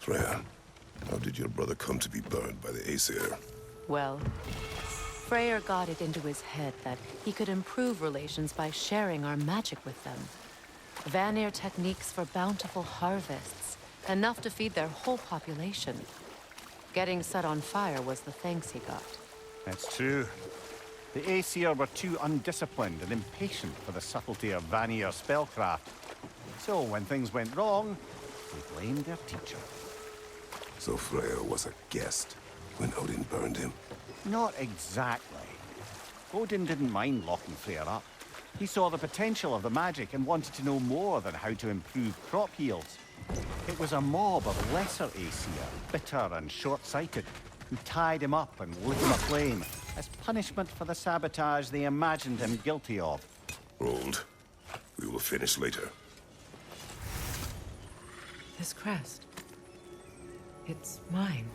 Freya, how did your brother come to be burned by the Aesir? Well, Freyr got it into his head that he could improve relations by sharing our magic with them. Vanir techniques for bountiful harvests, enough to feed their whole population. Getting set on fire was the thanks he got. That's true. The Aesir were too undisciplined and impatient for the subtlety of Vanir spellcraft. So when things went wrong, they blamed their teacher. So Freya was a guest when Odin burned him? Not exactly. Odin didn't mind locking Freyr up. He saw the potential of the magic and wanted to know more than how to improve crop yields. It was a mob of lesser Aesir, bitter and short-sighted, who tied him up and lit him aflame as punishment for the sabotage they imagined him guilty of. Hold. We will finish later. This crest. It's mine.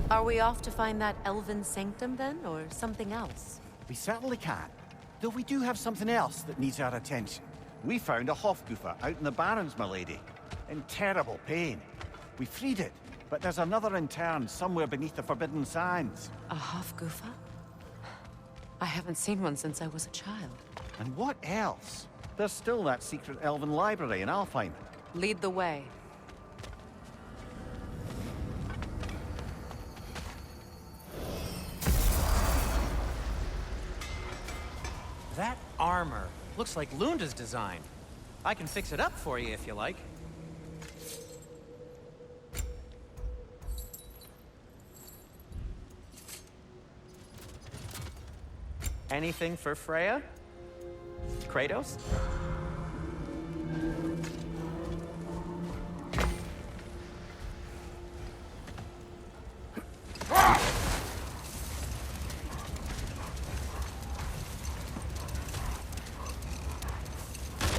Are we off to find that elven sanctum then, or something else? We certainly can. Though we do have something else that needs our attention. We found a Hofgufa out in the Barrens, my lady. In terrible pain. We freed it, but there's another interned somewhere beneath the Forbidden Sands. A Hofgufa? I haven't seen one since I was a child. And what else? There's still that secret elven library in Alfheim. Lead the way. That armor looks like Lunda's design. I can fix it up for you if you like. Anything for Freya? Kratos?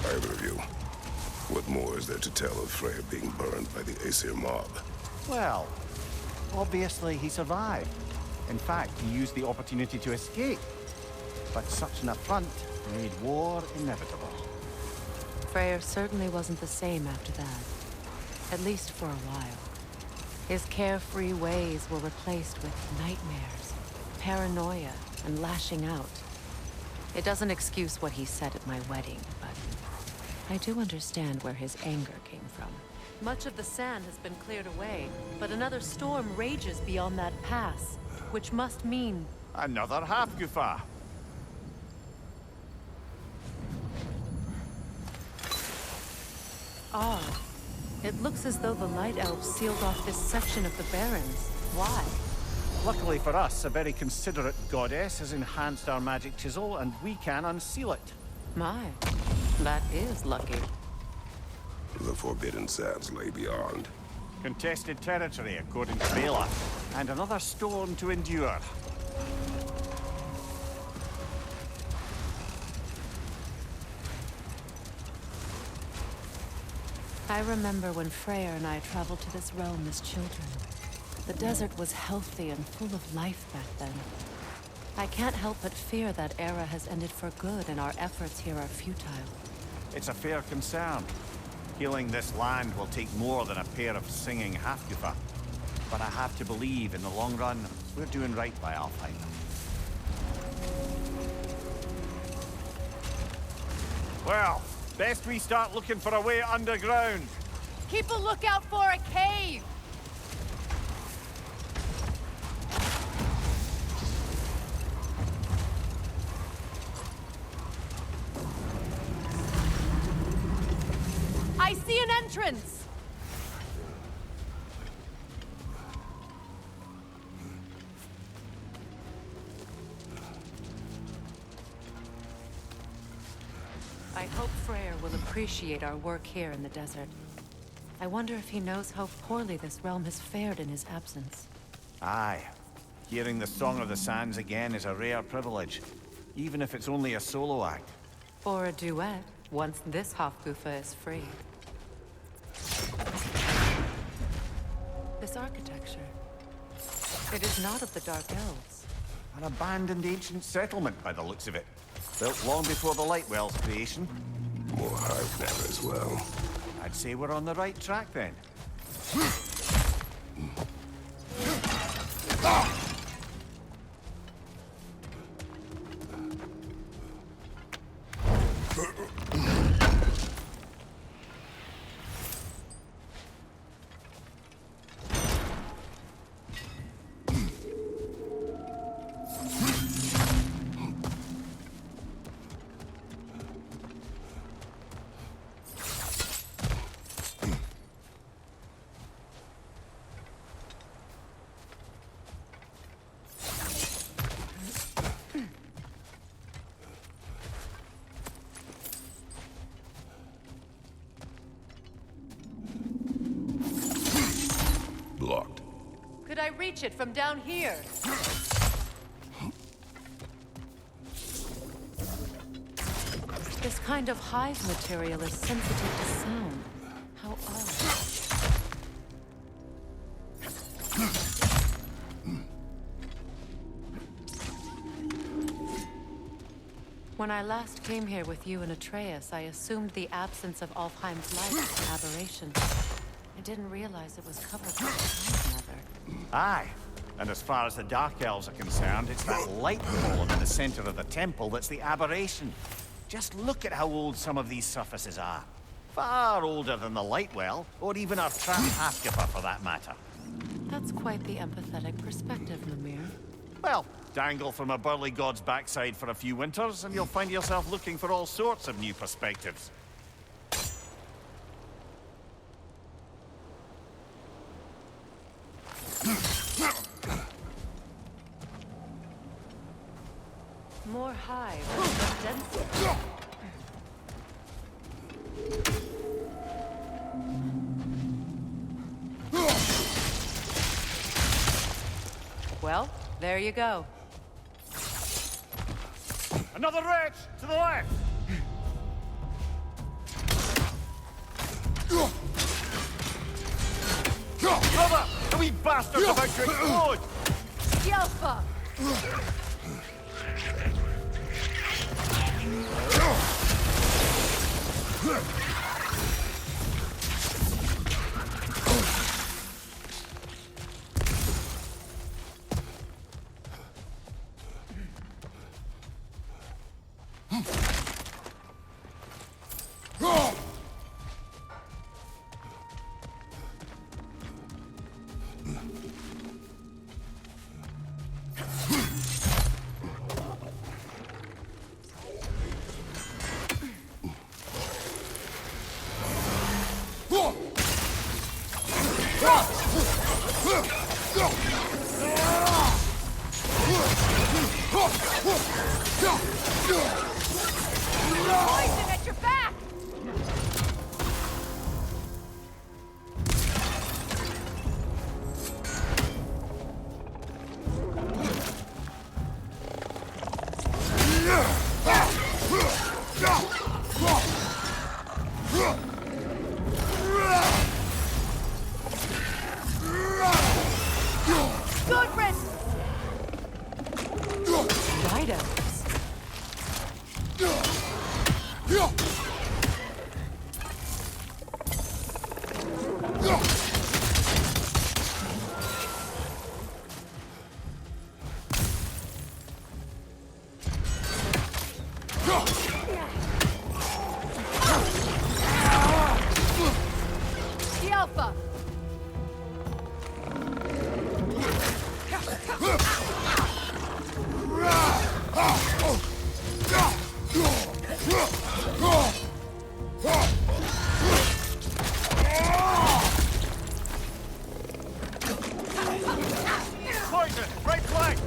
Either of you. What more is there to tell of Freya being burned by the Aesir mob? Well, obviously he survived. In fact, he used the opportunity to escape. But such an affront made war inevitable. Freyr certainly wasn't the same after that. At least for a while. His carefree ways were replaced with nightmares, paranoia, and lashing out. It doesn't excuse what he said at my wedding, but I do understand where his anger came from. Much of the sand has been cleared away, but another storm rages beyond that pass, which must mean... Another Hafgufa! Odd. It looks as though the Light Elves sealed off this section of the Barrens. Why? Luckily for us, a very considerate goddess has enhanced our magic chisel, and we can unseal it. My, that is lucky. The Forbidden Sands lay beyond. Contested territory, according to Bela, and another storm to endure. I remember when Freyr and I traveled to this realm as children. The desert was healthy and full of life back then. I can't help but fear that era has ended for good and our efforts here are futile. It's a fair concern. Healing this land will take more than a pair of singing Hafgufa. But I have to believe, in the long run, we're doing right by Alfheim. Well, best we start looking for a way underground. Keep a lookout for a cave! I see an entrance! I hope Freyr will appreciate our work here in the desert. I wonder if he knows how poorly this realm has fared in his absence. Aye. Hearing the Song of the Sands again is a rare privilege. even if it's only a solo act. Or a duet, once this Hofgufa is free. This architecture. It is not of the Dark Elves. An abandoned ancient settlement by the looks of it. Built long before the Lightwell's creation. More hive there as well. I'd say we're on the right track then. Blocked. Could I reach it from down here? This kind of hive material is sensitive to sound. How odd. When I last came here with you and Atreus, I assumed the absence of Alfheim's light was an aberration. I didn't realize it was covered by Time Nether. Aye. And as far as the Dark Elves are concerned, it's that light column in the center of the temple that's the aberration. Just look at how old some of these surfaces are. Far older than the Lightwell, or even our trapped Hafgifa for that matter. That's quite the empathetic perspective, Mimir. Well, dangle from a burly god's backside for a few winters, and you'll find yourself looking for all sorts of new perspectives. More hive, but denser. Well, there you go. Another wretch! To the left! Brother! The wee bastard's about to explode! Yelpa! Poison at your back! Good riddance! Night elves. The Alpha! Poison! Right flank!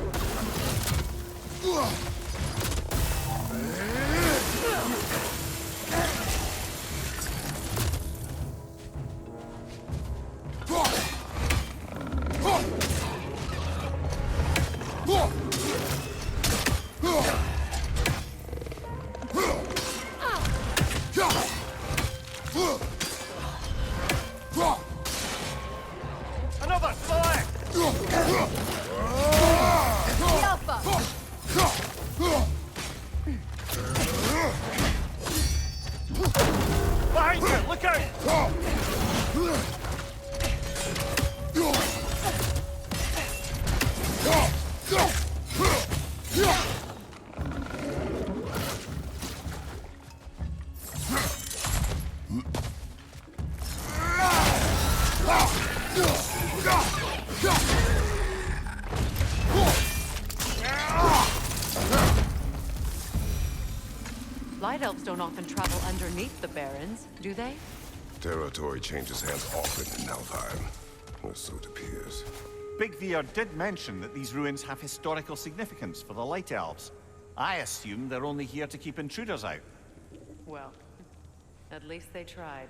Look out! Light elves don't often travel underneath the barrens, do they? Territory changes hands often in Nalvheim, or so it appears. Big Veer did mention that these ruins have historical significance for the Light Elves. I assume they're only here to keep intruders out. Well, at least they tried.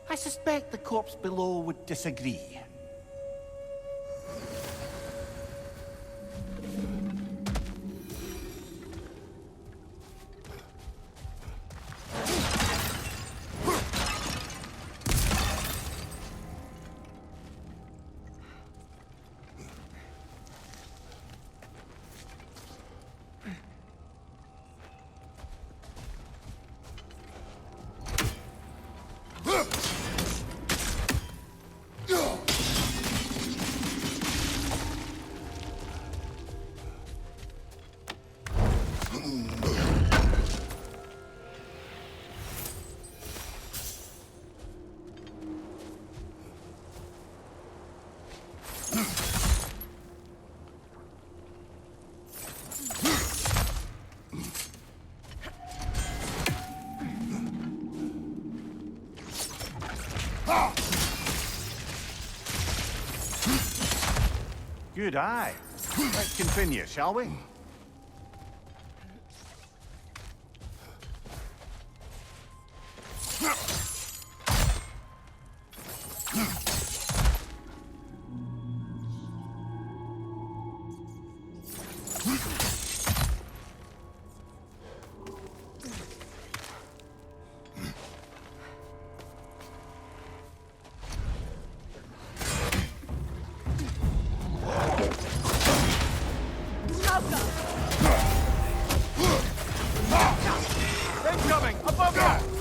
I suspect the corpse below would disagree. Good eye. Let's continue, shall we? Incoming! Above you!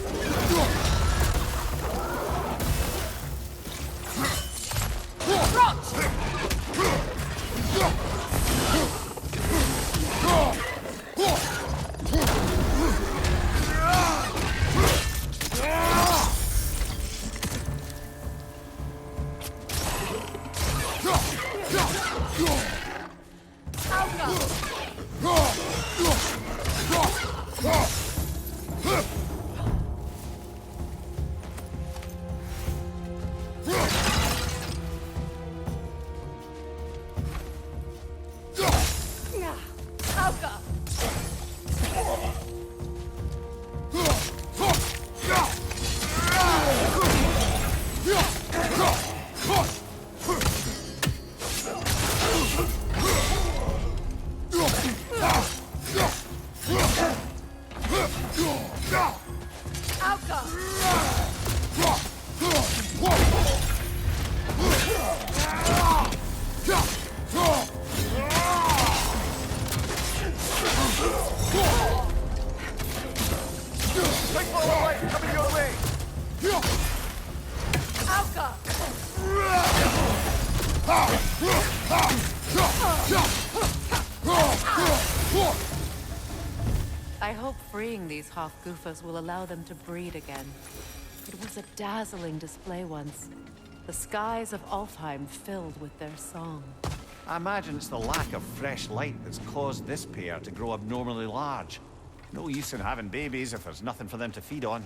I hope freeing these Hofgufas will allow them to breed again. It was a dazzling display once. The skies of Alfheim filled with their song. I imagine it's the lack of fresh light that's caused this pair to grow abnormally large. No use in having babies if there's nothing for them to feed on.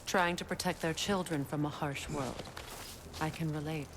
Trying to protect their children from a harsh world. I can relate.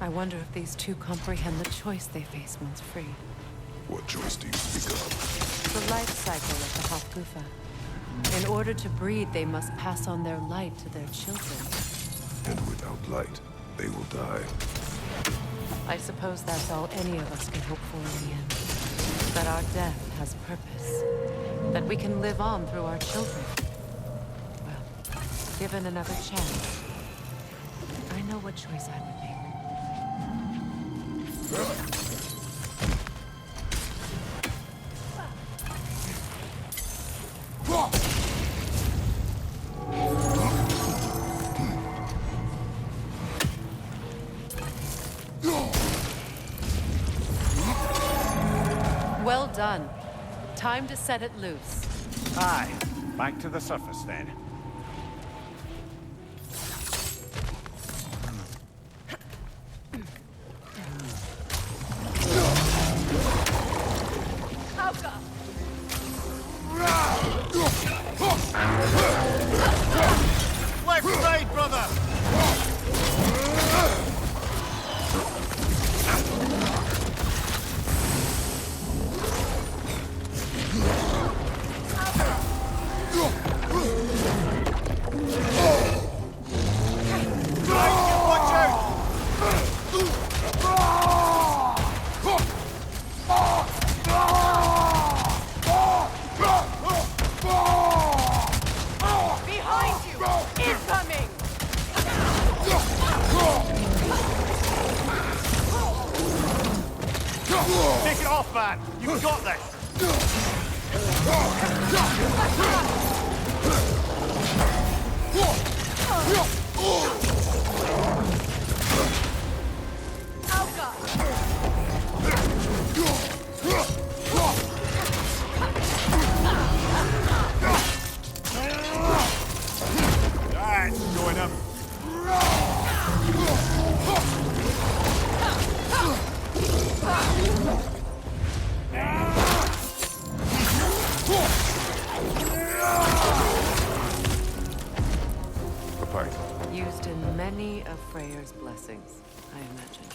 I wonder if these two comprehend the choice they face once free. What choice do you speak of? The life cycle of the Hofgufa. In order to breed, they must pass on their light to their children. And without light, they will die. I suppose that's all any of us can hope for in the end. That our death has purpose. That we can live on through our children. Well, given another chance, I know what choice I would make. Well done. Time to set it loose. Aye, back to the surface then. Left side, brother! Watch out! Behind you! Incoming! Take it off, man! You've got this! That's going up. A pint. Used in many of Freyr's blessings, I imagine.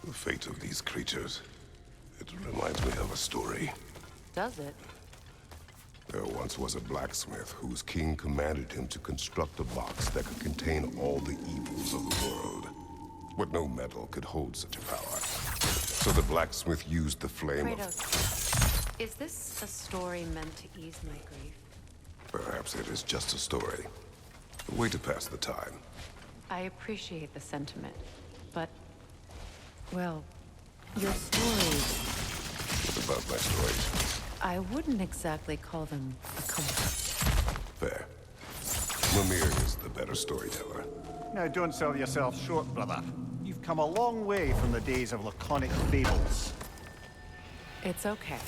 The fate of these creatures. It reminds me of a story. Does it? There once was a blacksmith whose king commanded him to construct a box that could contain all the evils of the world. But no metal could hold such a power. So the blacksmith used the flame of... Kratos, is this a story meant to ease my grief? Perhaps it is just a story. A way to pass the time. I appreciate the sentiment, but... well, your stories... What about my stories? I wouldn't exactly call them a comfort. Fair. Mimir is the better storyteller. Now, don't sell yourself short, brother. You've come a long way from the days of laconic fables. It's okay.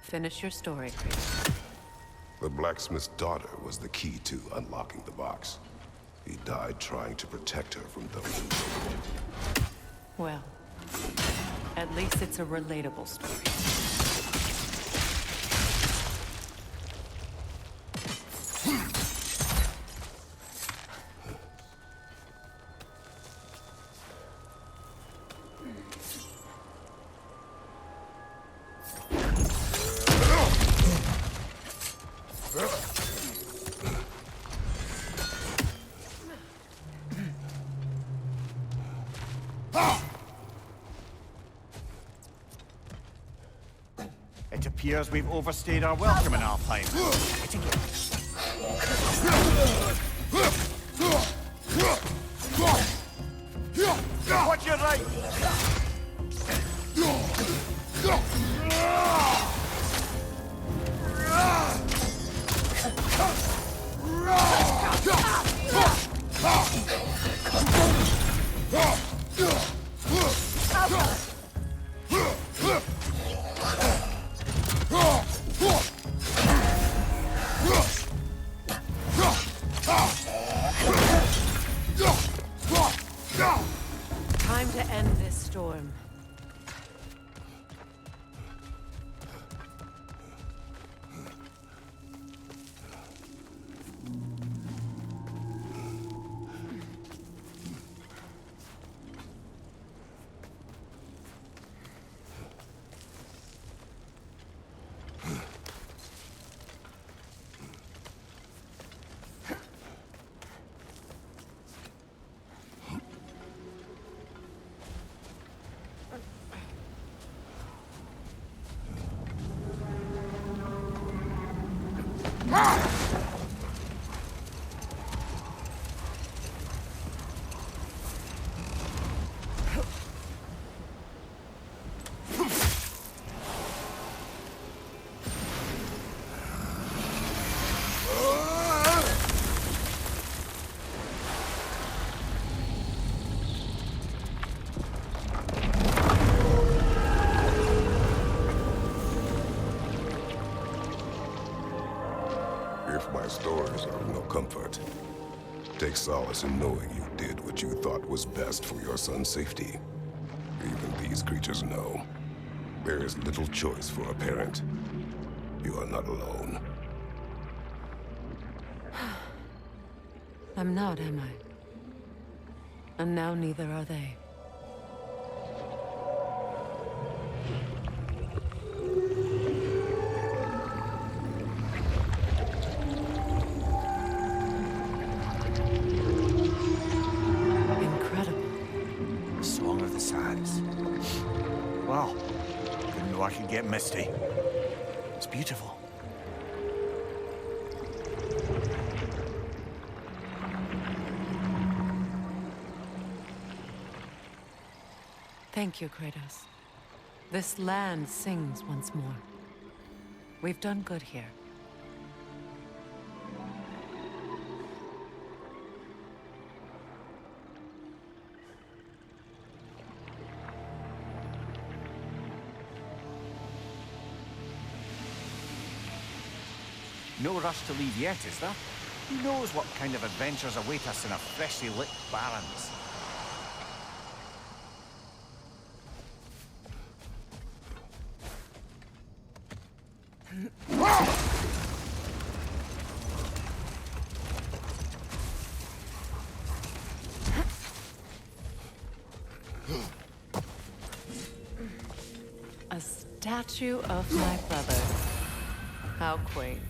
Finish your story, Kratos. The blacksmith's daughter was the key to unlocking the box. He died trying to protect her from those who broke it. Well, at least it's a relatable story. It appears we've overstayed our welcome in our time. Watch your right! Time to end this storm. If my stories are of no comfort, take solace in knowing you did what you thought was best for your son's safety. Even these creatures know. There is little choice for a parent. You are not alone. I'm not, am I? And now neither are they. Song of the Sands. Wow. Didn't know I could get misty. It's beautiful. Thank you, Kratos. This land sings once more. We've done good here. No rush to leave yet, is there? Who knows what kind of adventures await us in our freshly lit barrens? A statue of my brother. How quaint.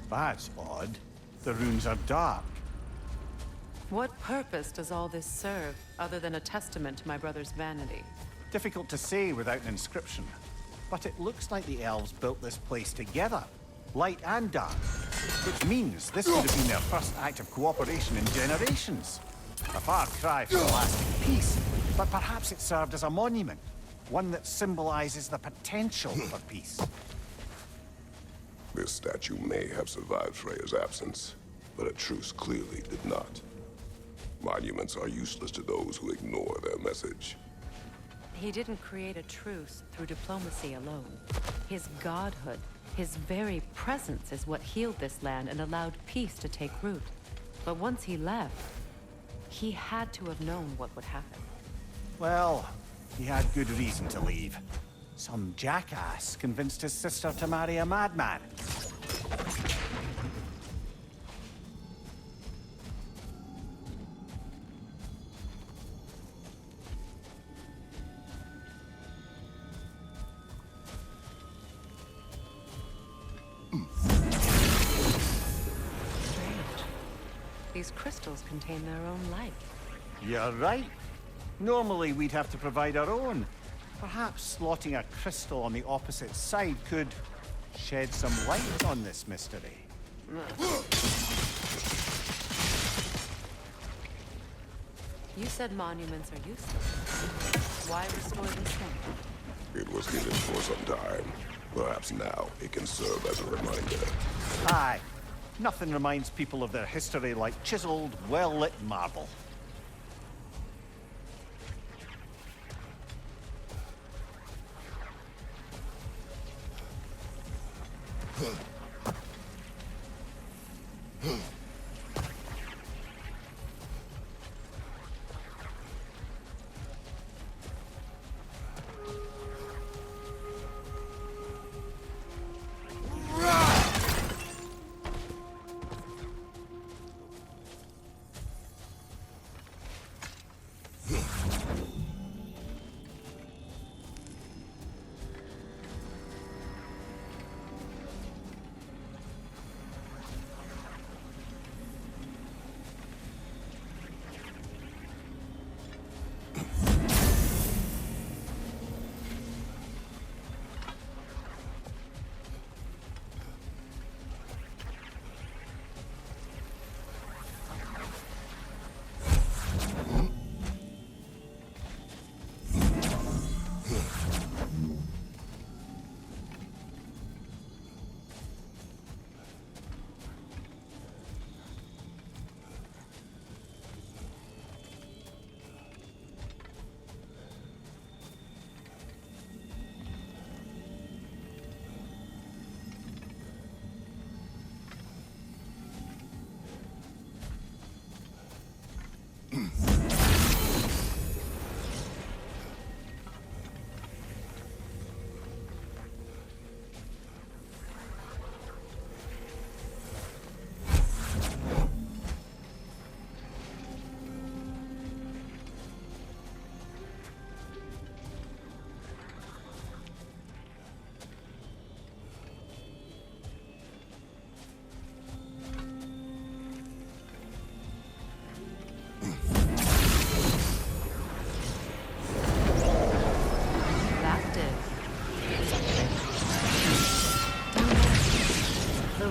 That's odd. The runes are dark. What purpose does all this serve, other than a testament to my brother's vanity? Difficult to say without an inscription. But it looks like the elves built this place together, light and dark. Which means this would have been their first act of cooperation in generations. A far cry from lasting peace, but perhaps it served as a monument. One that symbolizes the potential for peace. This statue may have survived Freya's absence, but a truce clearly did not. Monuments are useless to those who ignore their message. He didn't create a truce through diplomacy alone. His godhood, his very presence is what healed this land and allowed peace to take root. But once he left, he had to have known what would happen. Well, he had good reason to leave. Some jackass convinced his sister to marry a madman. These crystals contain their own light. You're right. Normally, we'd have to provide our own. Perhaps slotting a crystal on the opposite side could shed some light on this mystery. You said monuments are useless. Why restore this one? It was hidden for some time. Perhaps now it can serve as a reminder. Aye. Nothing reminds people of their history like chiseled, well-lit marble.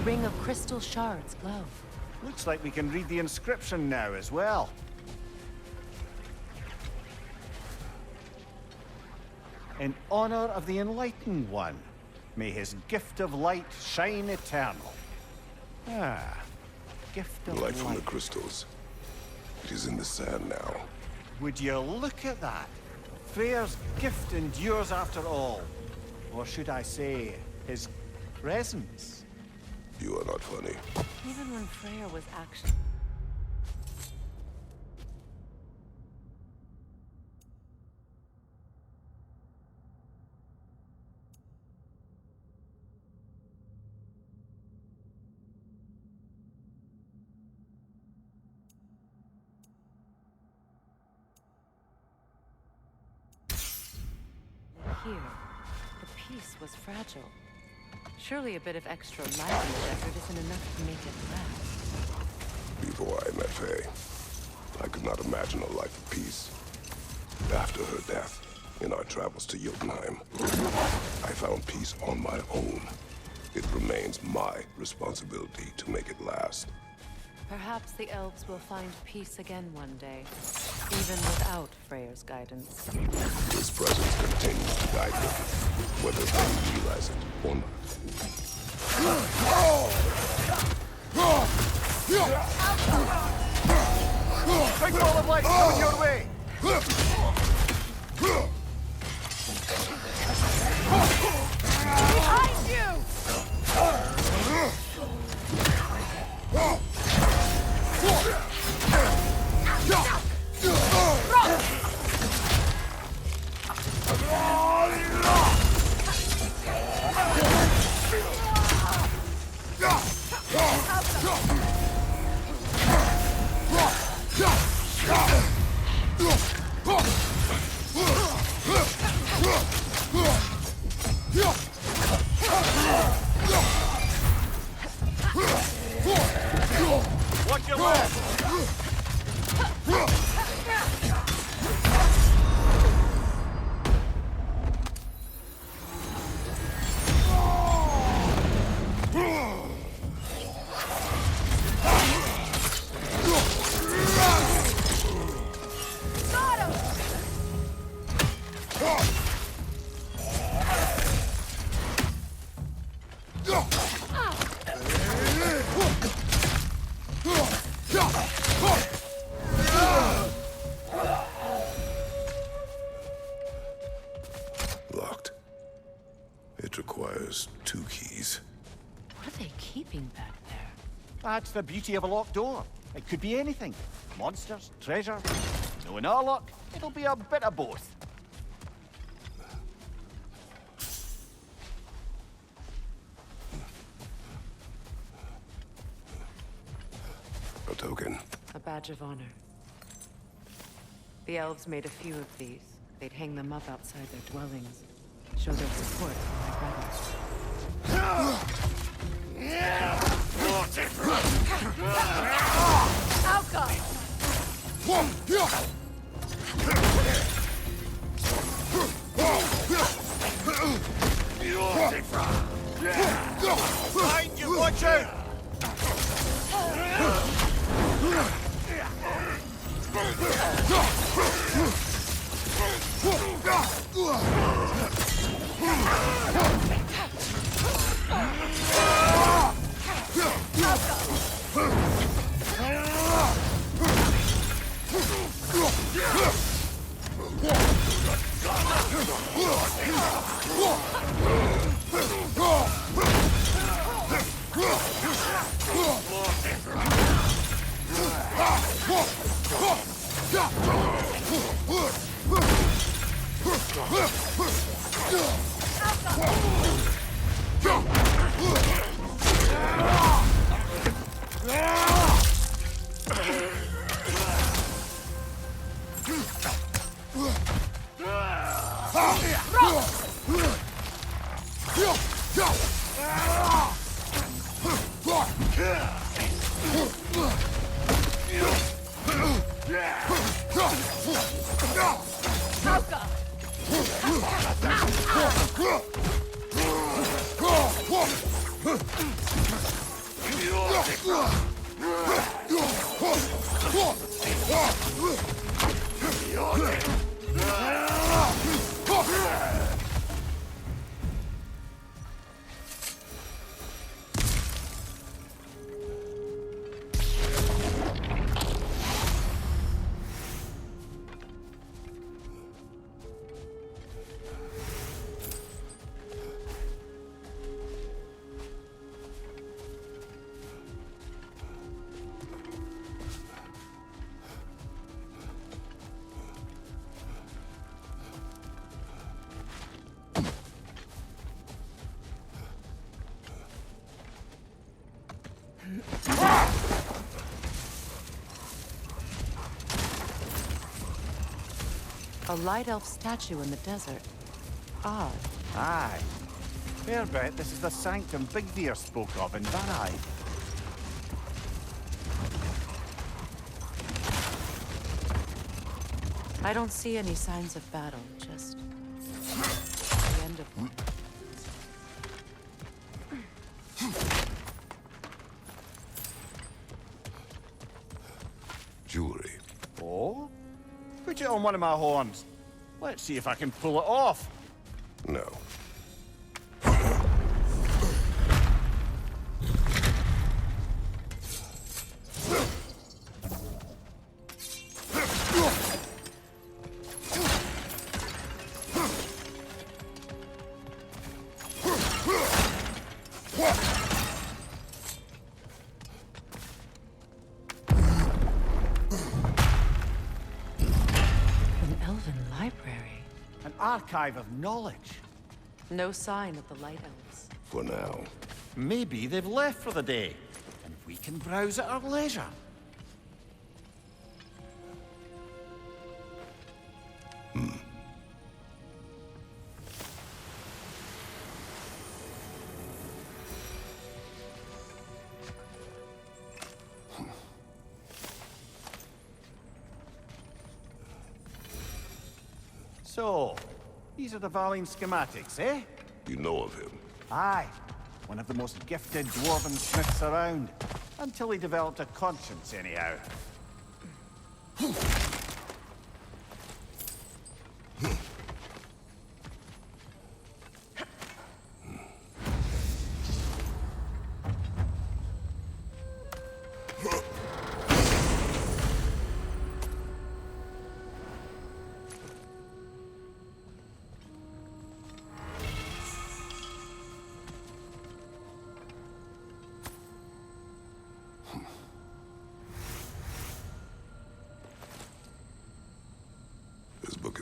Ring of crystal shards glow. Looks like we can read the inscription now as well. In honor of the Enlightened One, may his gift of light shine eternal. Ah, gift of Light from the light. crystals. It is in the sand now. Would you look at that? Freyr's gift endures after all. Or should I say, his presence? You are not funny. Even when Freyr was actually... Here, the piece was fragile. Surely a bit of extra light in the desert isn't enough to make it last. Before I met Faye, I could not imagine a life of peace. After her death, in our travels to Jotunheim, I found peace on my own. It remains my responsibility to make it last. Perhaps the elves will find peace again one day, even without Freyr's guidance. His presence continues to guide them, whether they realize it or not. Big ball of light coming your way! Behind you! There's 2 keys. What are they keeping back there? That's the beauty of a locked door. It could be anything. Monsters, treasure. Knowing our luck, it'll be a bit of both. A token. A badge of honor. The elves made a few of these. They'd hang them up outside their dwellings. Show their support for my brothers. Behind you, watch out! A light elf statue in the desert. Odd. Aye. Fair bet this is the sanctum Bigveer spoke of in Varai. I don't see any signs of battle, just the end of one. Jewelry. Oh? Put it on one of my horns. Let's see if I can pull it off. No. An elven library. An archive of knowledge. No sign of the light elves. For now. Maybe they've left for the day, and we can browse at our leisure. So, these are the Valine schematics, eh? You know of him. Aye. One of the most gifted dwarven smiths around. Until he developed a conscience, anyhow.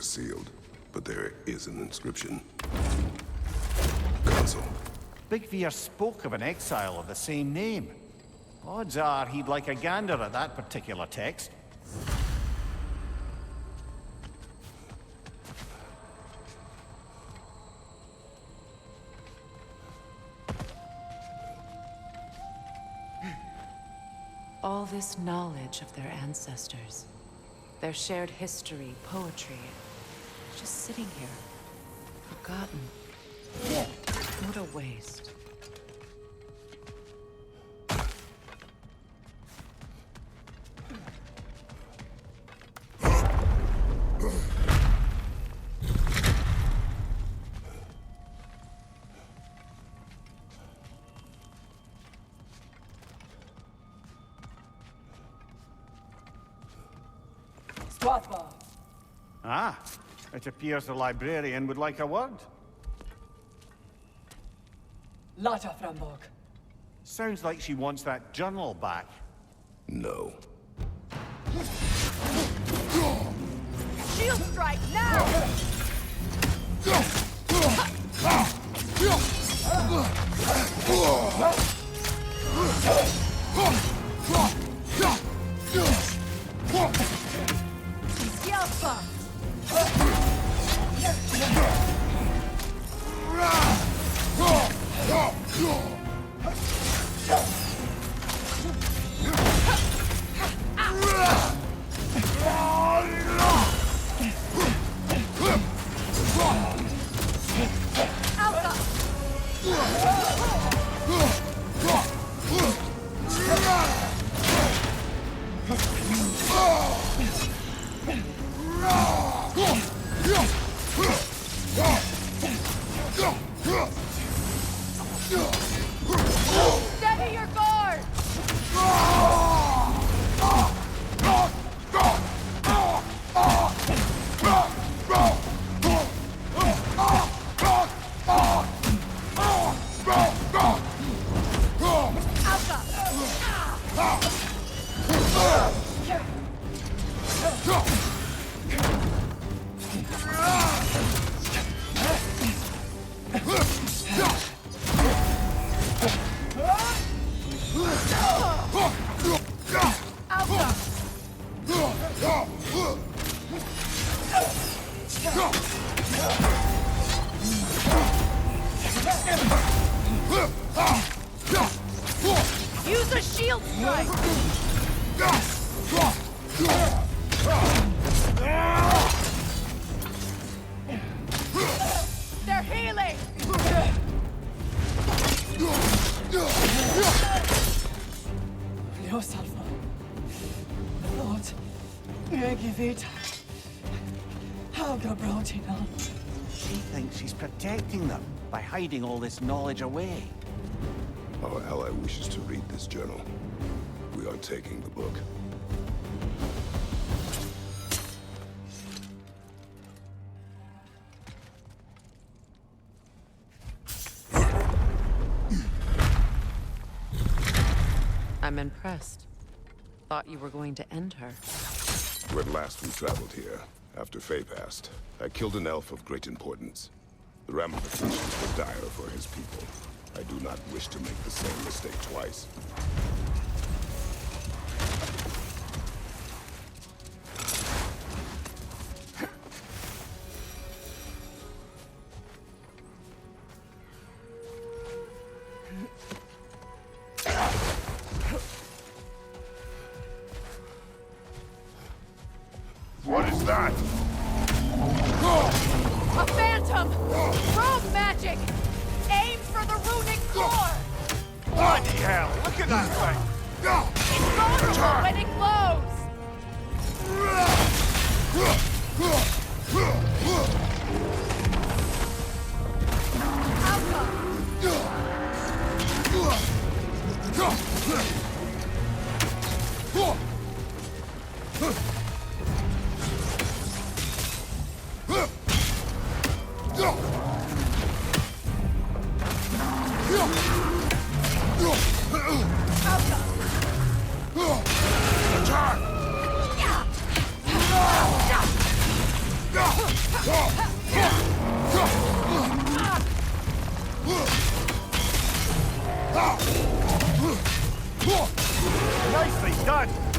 is sealed, but there is an inscription. Console. Big Veer spoke of an exile of the same name. Odds are he'd like a gander at that particular text. All this knowledge of their ancestors, their shared history, poetry, just sitting here, forgotten. What a waste. Ah, it appears the librarian would like a word. Lata Frambog. Sounds like she wants that journal back. No. Shield strike now! Steady your guard! Use a shield strike! They're healing! Salva. Lord, Megivita. How Gabrautina. She thinks she's protecting them by hiding all this knowledge away. Our ally wishes to read this journal. We are taking the book. I'm impressed. Thought you were going to end her. When last we traveled here, after Faye passed, I killed an elf of great importance. The ramifications were dire for his people. I do not wish to make the same mistake twice. What is that? A phantom! Rogue magic! Aim for the runic core! Bloody hell, look at that thing! Vulnerable when it glows!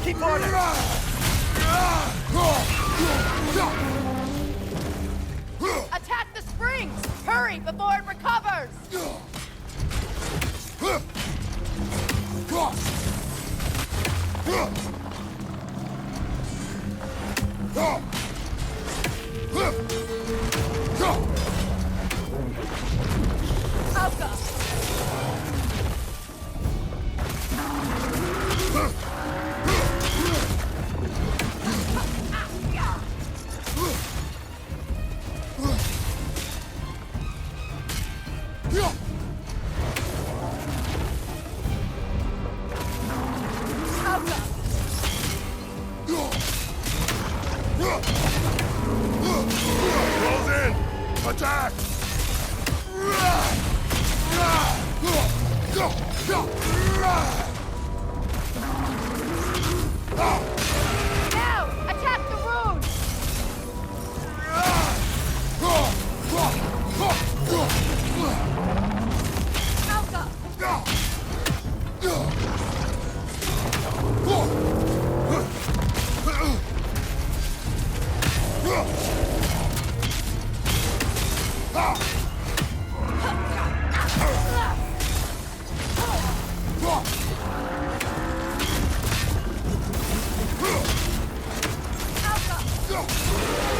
Keep on it! Attack the springs! Hurry before it recovers! Alka! Close in! Attack! Now! Attack the rune! Alka!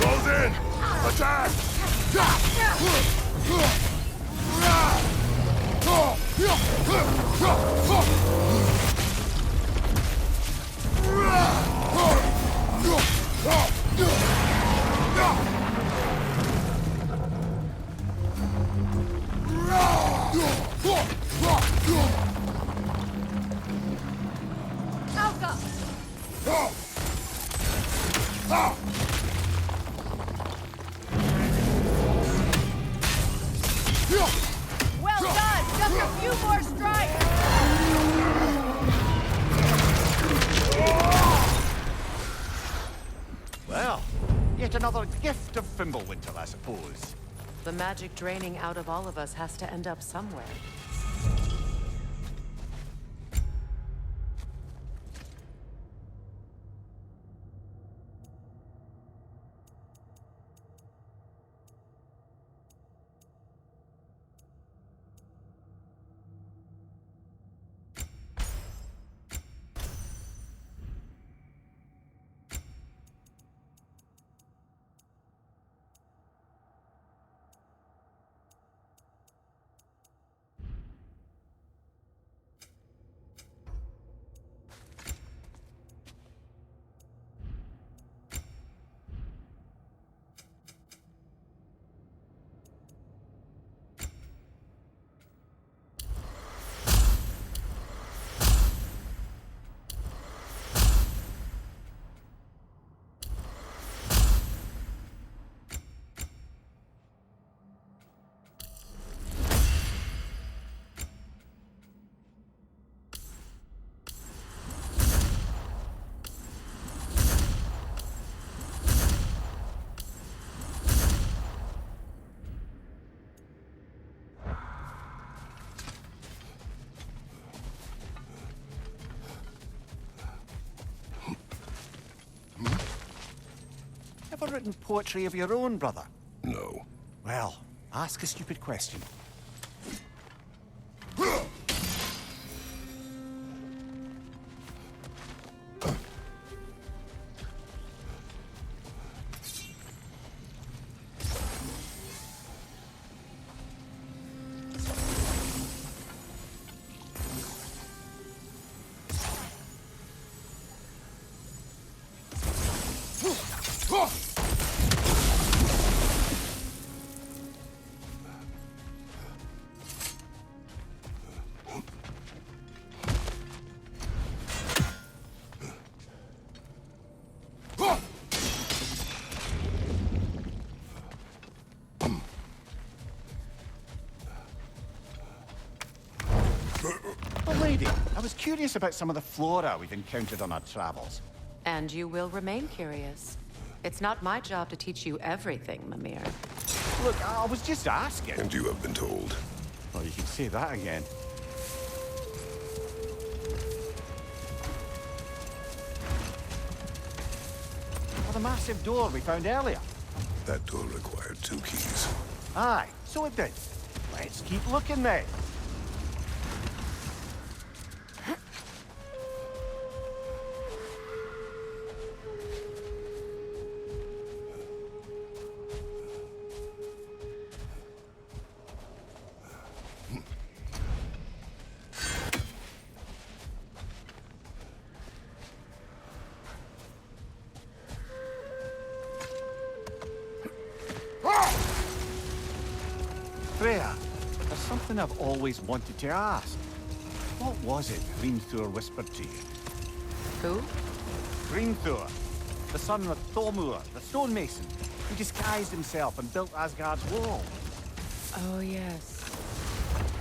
Close in! Attack! Alka! Well done! Just a few more strikes! Well, yet another gift of Fimbulwinter, I suppose. The magic draining out of all of us has to end up somewhere. Ever written poetry of your own, brother? No. Well, ask a stupid question. Oh, lady, I was curious about some of the flora we've encountered on our travels. And you will remain curious. It's not my job to teach you everything, Mimir. Look, I was just asking. And you have been told. Oh, you can say that again. the massive door we found earlier? That door required 2 keys. Aye, so it did. Let's keep looking then. Freya, there's something I've always wanted to ask. What was it Hrimthur whispered to you? Who? Hrimthur, the son of Thormur, the stonemason, who disguised himself and built Asgard's wall. Oh, yes.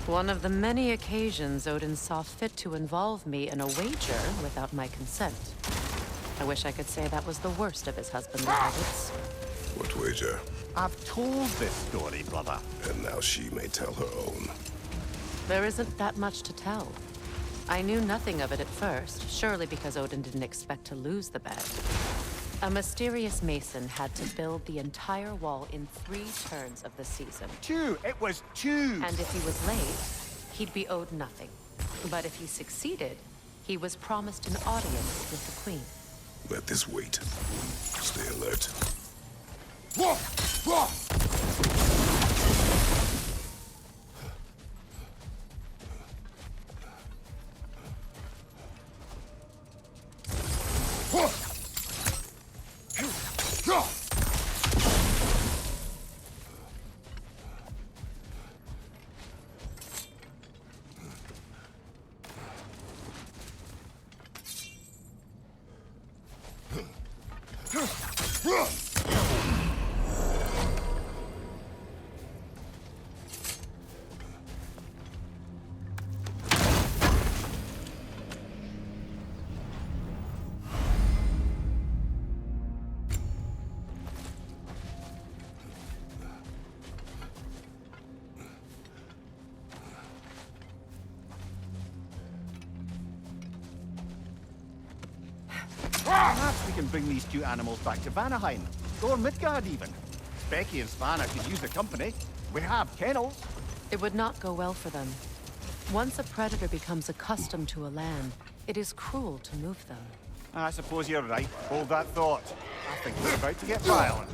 One of the many occasions Odin saw fit to involve me in a wager without my consent. I wish I could say that was the worst of his husbandly habits. What wager? I've told this story, brother. And now she may tell her own. There isn't that much to tell. I knew nothing of it at first, surely because Odin didn't expect to lose the bet. A mysterious mason had to build the entire wall in 3 turns of the season. 2! It was 2! And if he was late, he'd be owed nothing. But if he succeeded, he was promised an audience with the queen. Let this wait. Stay alert. Perhaps we can bring these 2 animals back to Vanaheim, or Midgard even. Becky and Svanna could use the company. We have kennels. It would not go well for them. Once a predator becomes accustomed to a land, it is cruel to move them. I suppose you're right. Hold that thought. I think we're about to get violent.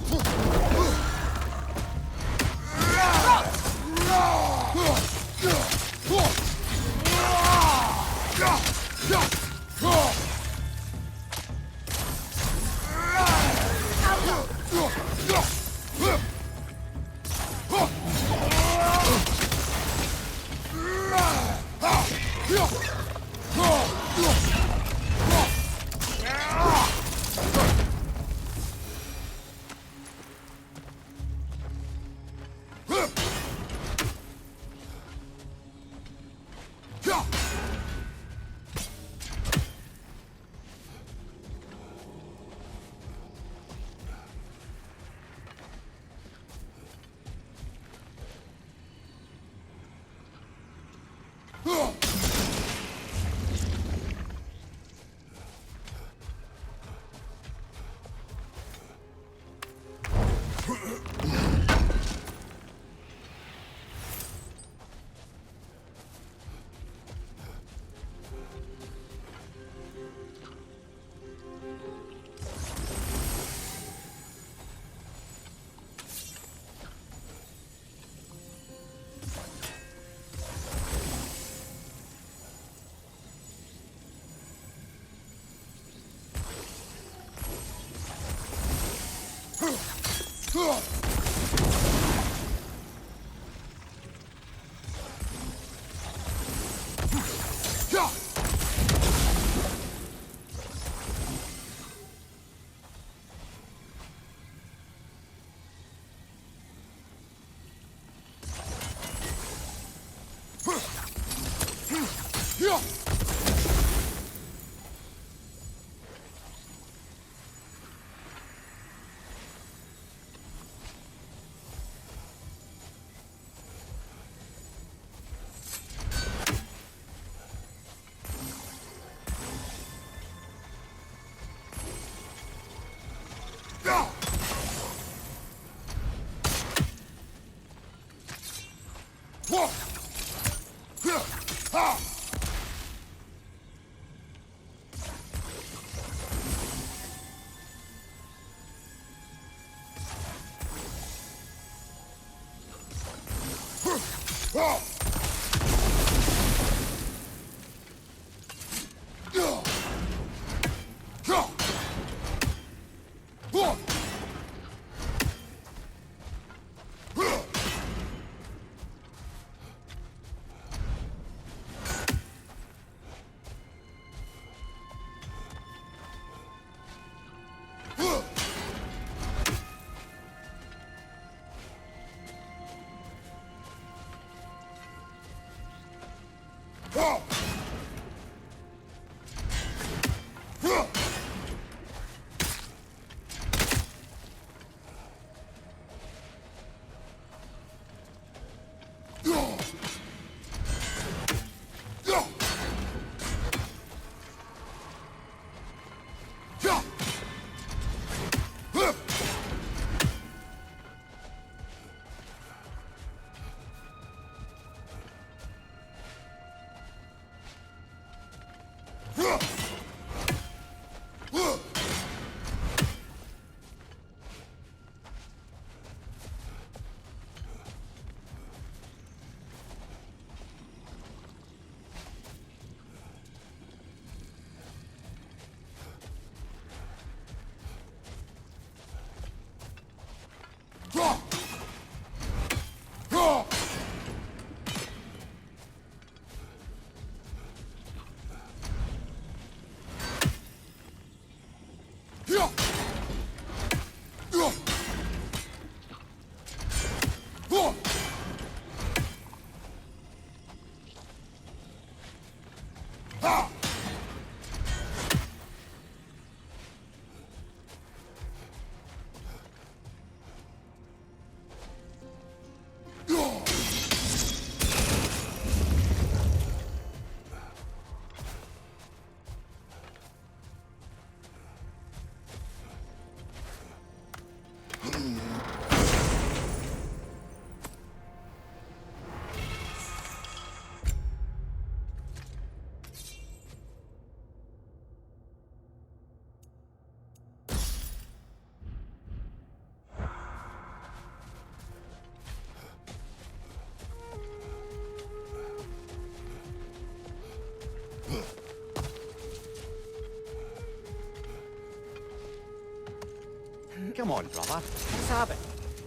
Come on, brother. Let's have it.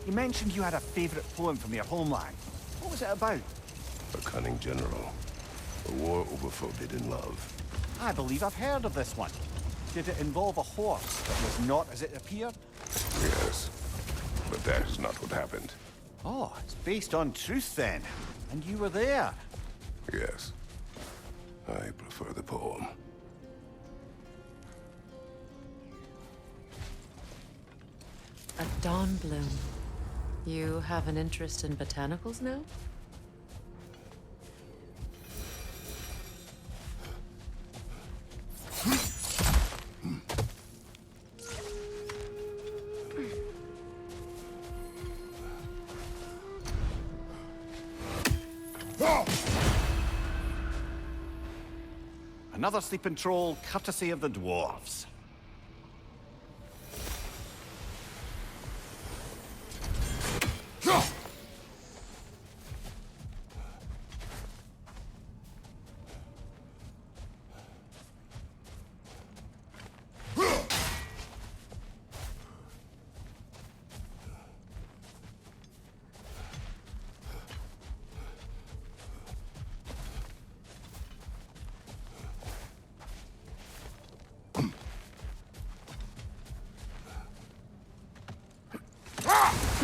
You mentioned you had a favourite poem from your homeland. What was it about? A cunning general. A war over forbidden love. I believe I've heard of this one. Did it involve a horse that was not as it appeared? Yes. But that is not what happened. Oh, it's based on truth then. And you were there. Yes. I prefer the poem. A dawn bloom. You have an interest in botanicals now? Another sleeping troll, courtesy of the dwarves.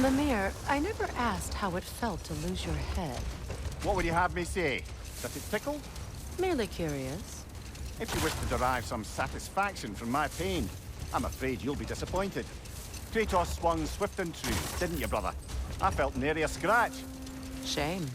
Lemire, I never asked how it felt to lose your head. What would you have me say? That it tickled? Merely curious. If you wish to derive some satisfaction from my pain, I'm afraid you'll be disappointed. Kratos swung swift and true, didn't you, brother? I felt nary a scratch. Shame.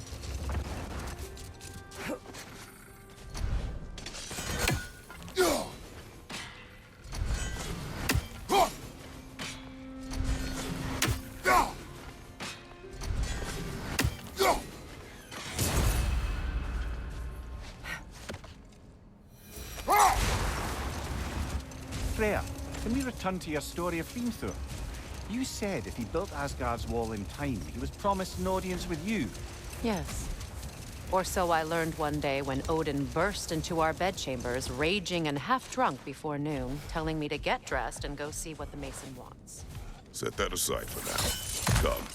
Freya, can we return to your story of Hrimthur? You said if he built Asgard's wall in time, he was promised an audience with you. Yes. Or so I learned one day when Odin burst into our bedchambers, raging and half-drunk before noon, telling me to get dressed and go see what the Mason wants. Set that aside for now. Come.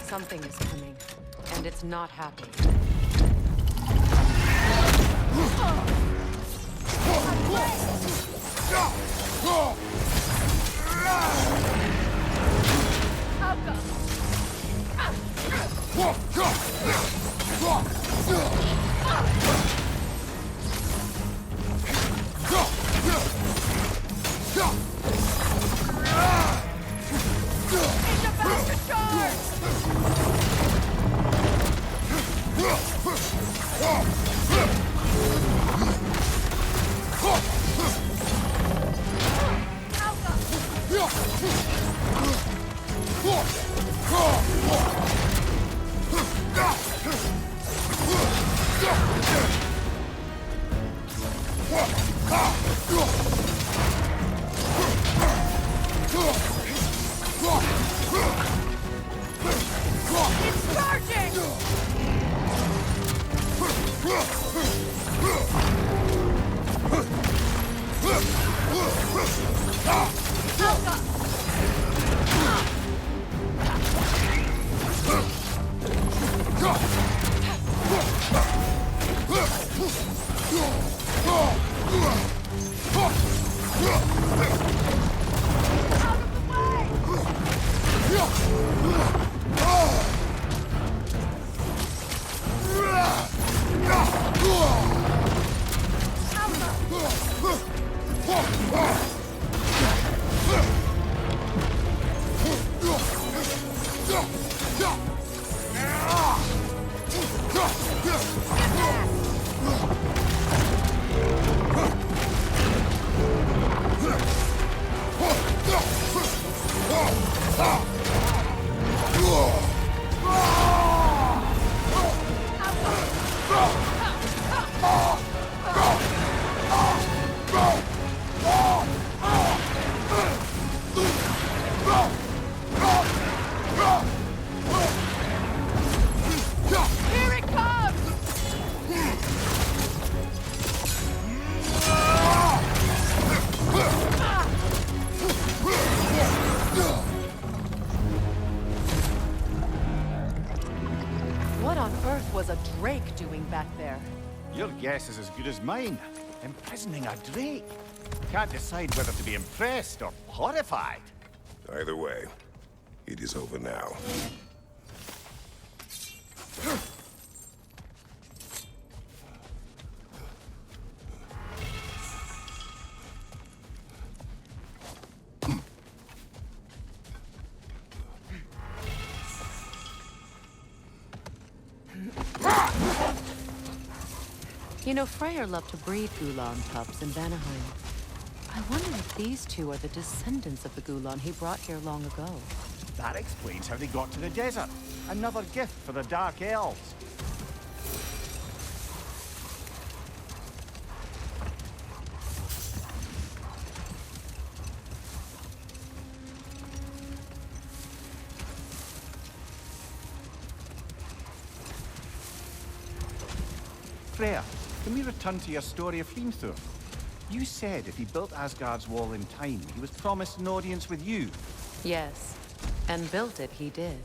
Something is coming, and it's not happy. Here it comes! What on earth was a drake doing back there? Your guess is as good as mine. Imprisoning a drake. Can't decide whether to be impressed or horrified. Either way, it is over now. You know, Freyr loved to breed Gulan pups in Vanaheim. I wonder if these two are the descendants of the Gulan he brought here long ago. That explains how they got to the desert. Another gift for the Dark Elves. Freya, can we return to your story of Hrimthur? You said if he built Asgard's wall in time, he was promised an audience with you. Yes, and built it he did.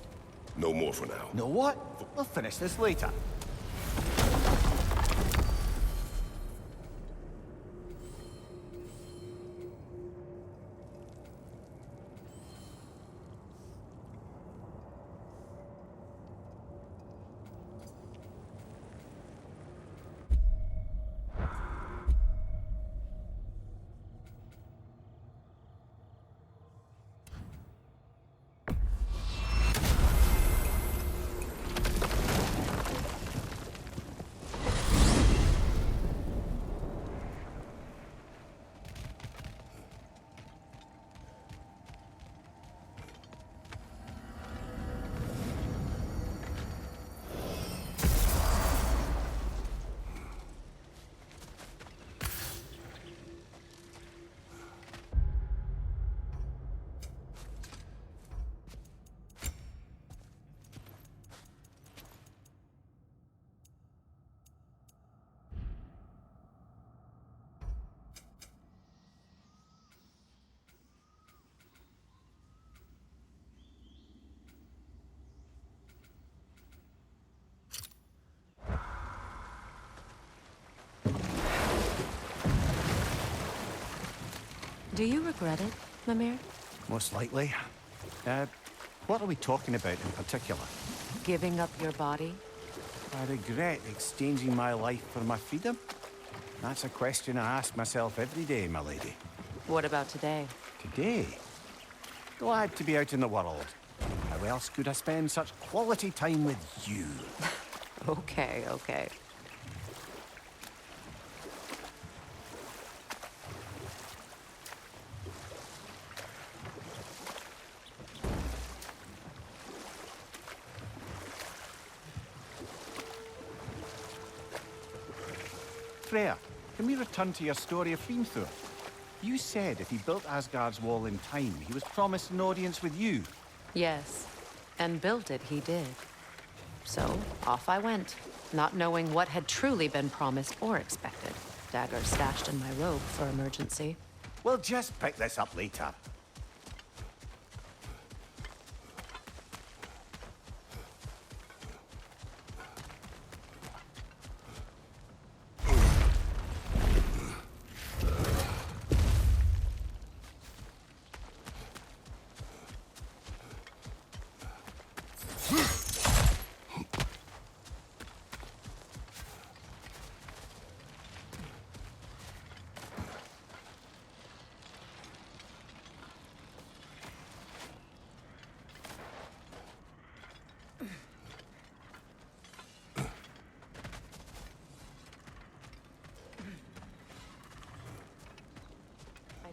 No more for now. Know what? We'll finish this later. Do you regret it, Mimir? Most likely. What are we talking about in particular? Giving up your body? I regret exchanging my life for my freedom? That's a question I ask myself every day, my lady. What about today? Today? Glad to be out in the world. How else could I spend such quality time with you? Okay, okay. Freya, can we return to your story of Hrimthur? You said if he built Asgard's wall in time, he was promised an audience with you. Yes, and built it he did. So, off I went, not knowing what had truly been promised or expected. Dagger stashed in my robe for emergency. We'll just pick this up later.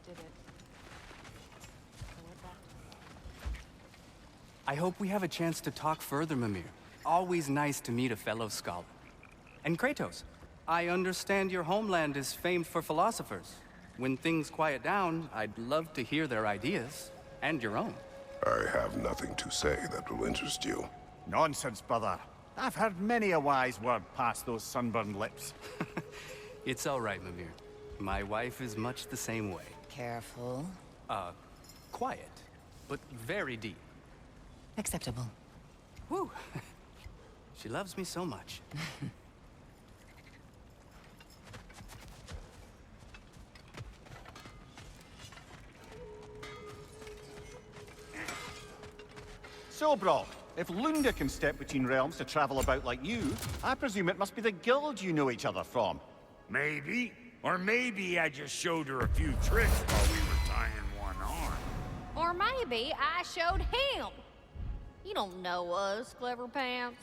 did it. So we're back to I hope we have a chance to talk further, Mimir. Always nice to meet a fellow scholar. And Kratos, I understand your homeland is famed for philosophers. When things quiet down, I'd love to hear their ideas, and your own. I have nothing to say that will interest you. Nonsense, brother. I've heard many a wise word past those sunburned lips. It's all right, Mimir. My wife is much the same way. Careful. Quiet, but very deep. Acceptable. Whew. She loves me so much. So, Brock, if Lunda can step between realms to travel about like you, I presume it must be the guild you know each other from. Maybe. Or maybe I just showed her a few tricks while we were tying one on. Or maybe I showed him. You don't know us, Clever Pants.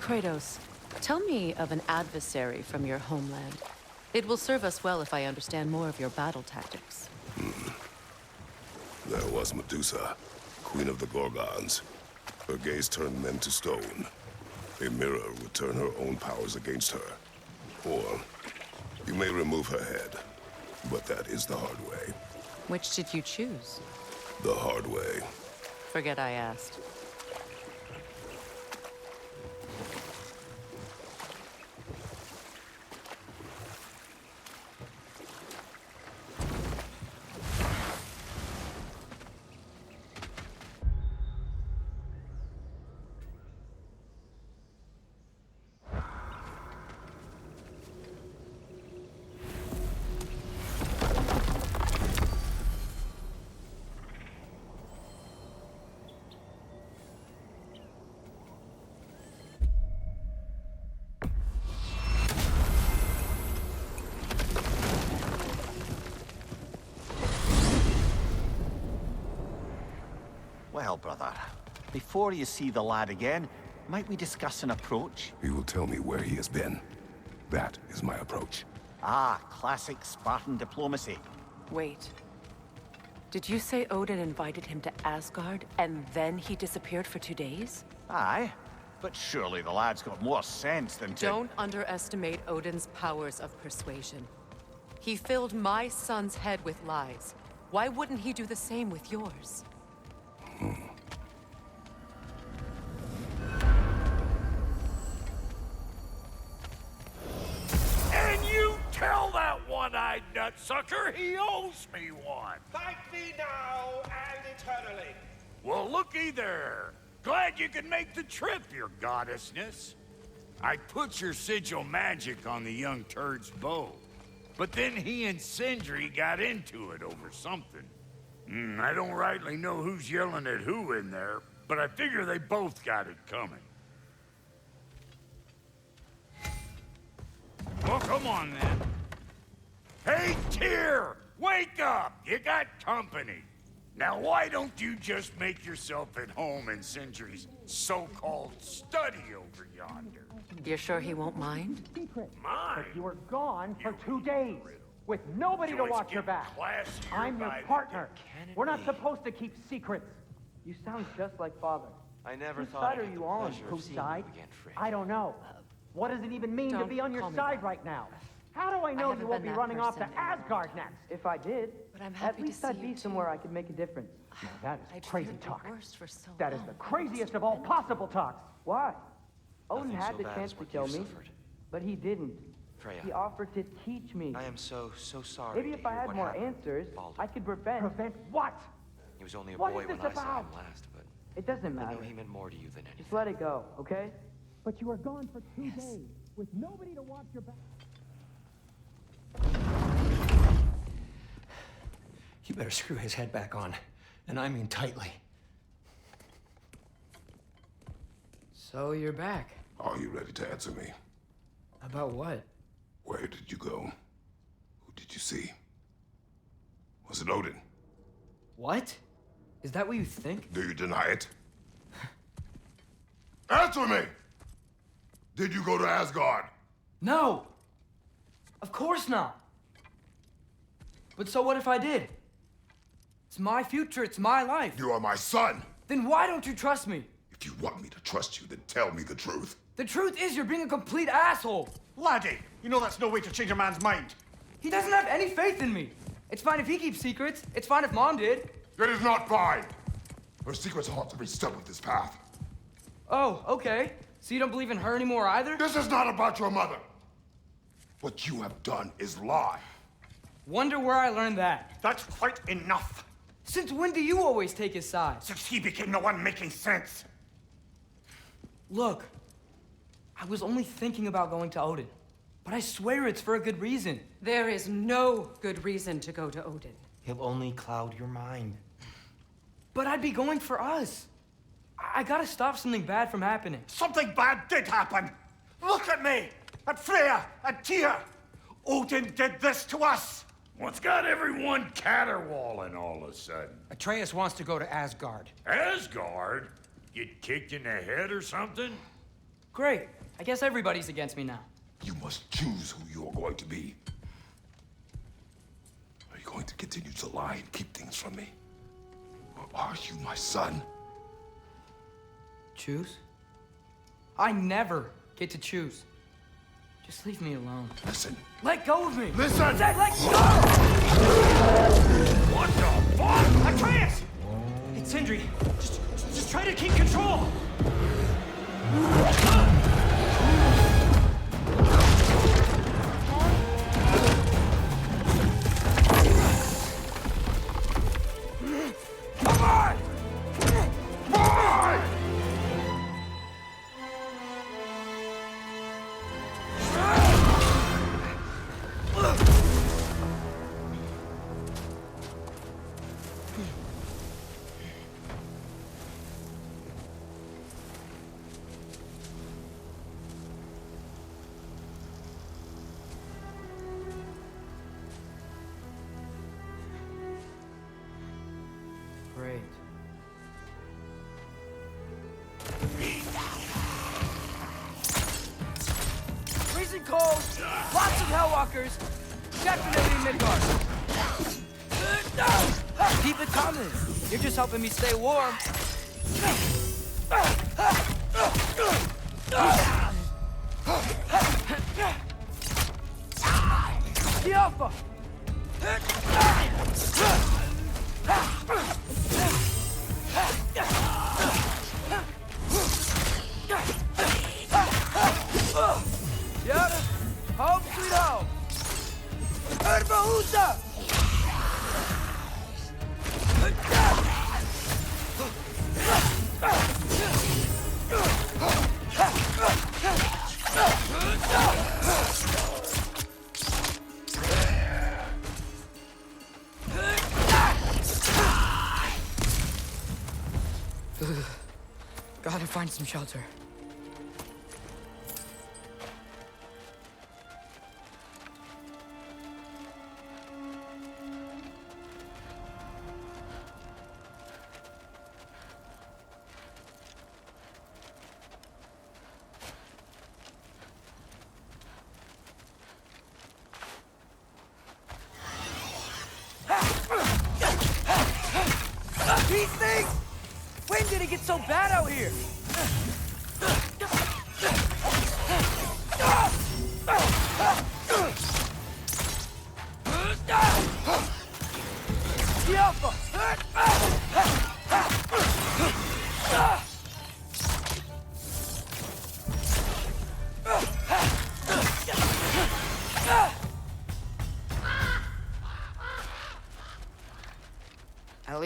Kratos, tell me of an adversary from your homeland. It will serve us well if I understand more of your battle tactics. There was Medusa, queen of the Gorgons. Her gaze turned men to stone. A mirror would turn her own powers against her. Or, you may remove her head, but that is the hard way. Which did you choose? The hard way. Forget I asked. Well, brother, before you see the lad again, might we discuss an approach? He will tell me where he has been. That is my approach. Ah, classic Spartan diplomacy. Wait. Did you say Odin invited him to Asgard, and then he disappeared for 2 days? Aye, but surely the lad's got more sense than to... Don't underestimate Odin's powers of persuasion. He filled my son's head with lies. Why wouldn't he do the same with yours? And you tell that one-eyed nutsucker he owes me one. Thank me now and eternally. Well, looky there. Glad you could make the trip, your goddessness. I put your sigil magic on the young turd's bow, but then he and Sindri got into it over something. I don't rightly know who's yelling at who in there, but I figure they both got it coming. Well, come on then. Hey, Tyr! Wake up! You got company. Now, why don't you just make yourself at home in Sindri's so-called study over yonder? You're sure he won't mind? Mine? You were gone for 2 days, with nobody to watch your back. I'm your partner. We're not supposed to keep secrets. You sound just like Father. I never Whose thought side I'd are have you the on? pleasure of Whose seeing side? you again, Frey. I don't know. What does it even mean to Don't be on your call me side that. right now? How do I know haven't you won't been be that running off to person in a long Asgard time. next? If I did, But I'm at happy to least see I'd be you somewhere too. I could make a difference. Now that I is crazy feared the talk. worst for so That is long. the craziest of all possible talks. Why? Odin Nothing had so the bad chance as to what kill you me, suffered. but he didn't. Freya, He offered to teach me. I am so sorry. Maybe to if I hear had what more happened answers, with Baldur. I could prevent. Prevent what? He was only a What boy is when this I saw him about? last, but It doesn't I matter. know he meant more to you than anything. Just let it go, okay? But you were gone for 2 days with nobody to watch your back. You better screw his head back on, and I mean tightly. So you're back. Are you ready to answer me? About what? Where did you go? Who did you see? Was it Odin? What? Is that what you think? Do you deny it? Answer me! Did you go to Asgard? No! Of course not! But so what if I did? It's my future, it's my life. You are my son! Then why don't you trust me? If you want me to trust you, then tell me the truth. The truth is you're being a complete asshole! Laddie, you know that's no way to change a man's mind. He doesn't have any faith in me. It's fine if he keeps secrets. It's fine if Mom did. It is not fine! Her secrets ought to be stuck with this path. Oh, okay. So you don't believe in her anymore either? This is not about your mother! What you have done is lie. Wonder where I learned that. That's quite enough. Since when do you always take his side? Since he became the one making sense. Look, I was only thinking about going to Odin, but I swear it's for a good reason. There is no good reason to go to Odin. He'll only cloud your mind. But I'd be going for us. I gotta stop something bad from happening. Something bad did happen. Look at me, at Freya, at Tyr. Odin did this to us. What's got everyone caterwauling all of a sudden? Atreus wants to go to Asgard. Asgard? Get kicked in the head or something? Great. I guess everybody's against me now. You must choose who you are going to be. Are you going to continue to lie and keep things from me? Or are you my son? Choose? I never get to choose. Just leave me alone. Listen. Let go of me! Listen! I said let go! What the fuck? Atreus! It's Sindri. Just try to keep control. Come on! Boy! Great. Freezing cold, lots of Hellwalkers, definitely Midgard. Keep it coming. You're just helping me stay warm. The Alpha! Yep. Home sweet home. Erba Huta! Gotta find some shelter. These things! When did it get so bad out here?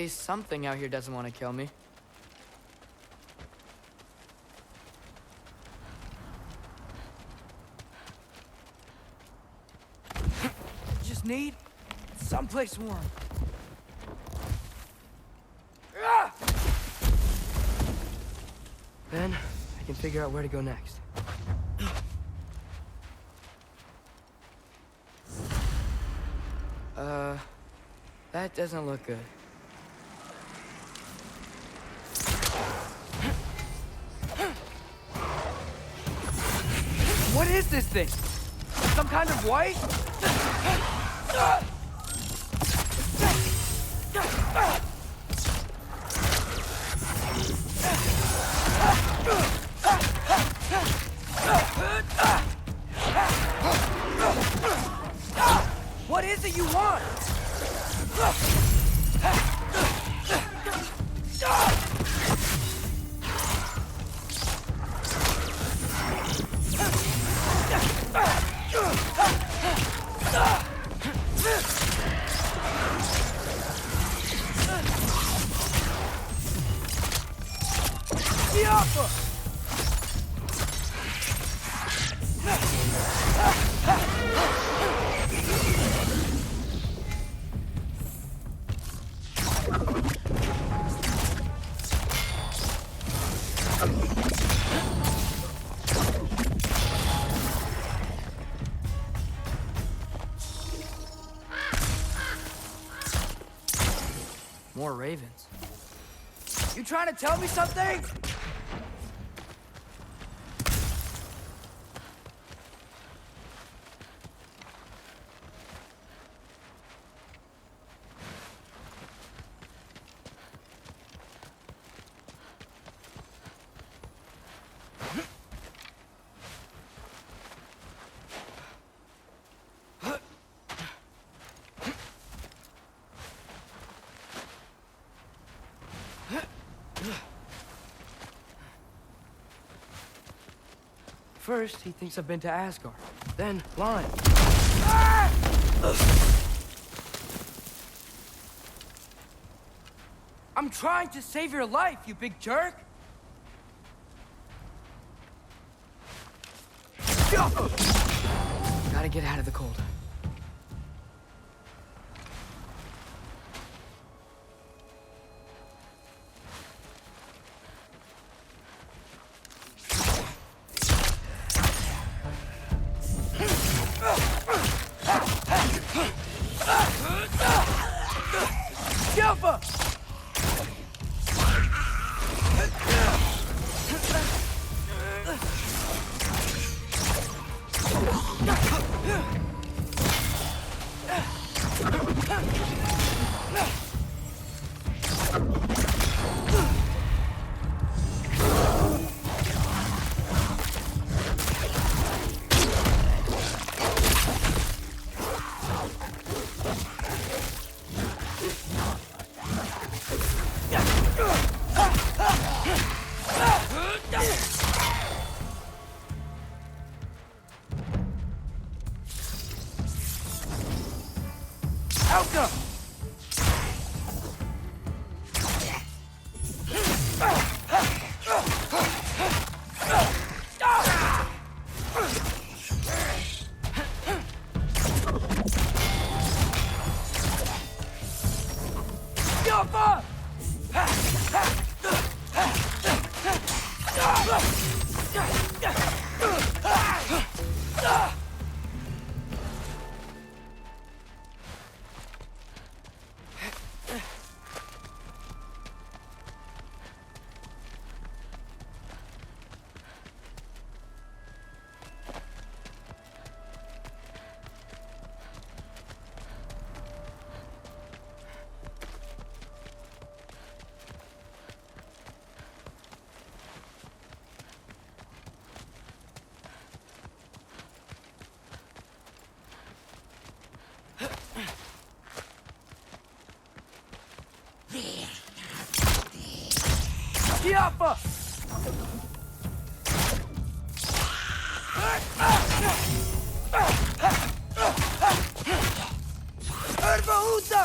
least something out here doesn't want to kill me. Just need someplace warm. Then I can figure out where to go next. That doesn't look good. What is this thing? Some kind of white? What is it you want? More ravens. You trying to tell me something? First, he thinks I've been to Asgard. Then, blind. Ah! I'm trying to save your life, you big jerk! Gotta get out of the cold. Yappa! Erbahuta!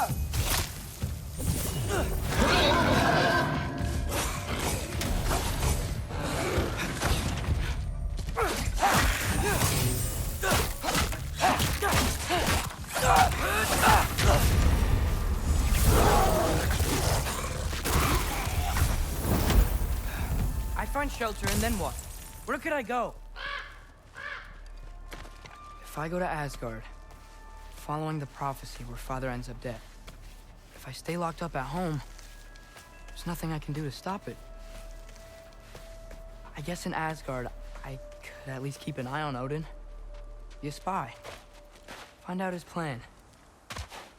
shelter, and then what? Where could I go? If I go to Asgard, following the prophecy where Father ends up dead, if I stay locked up at home, there's nothing I can do to stop it. I guess in Asgard, I could at least keep an eye on Odin. Be a spy. Find out his plan.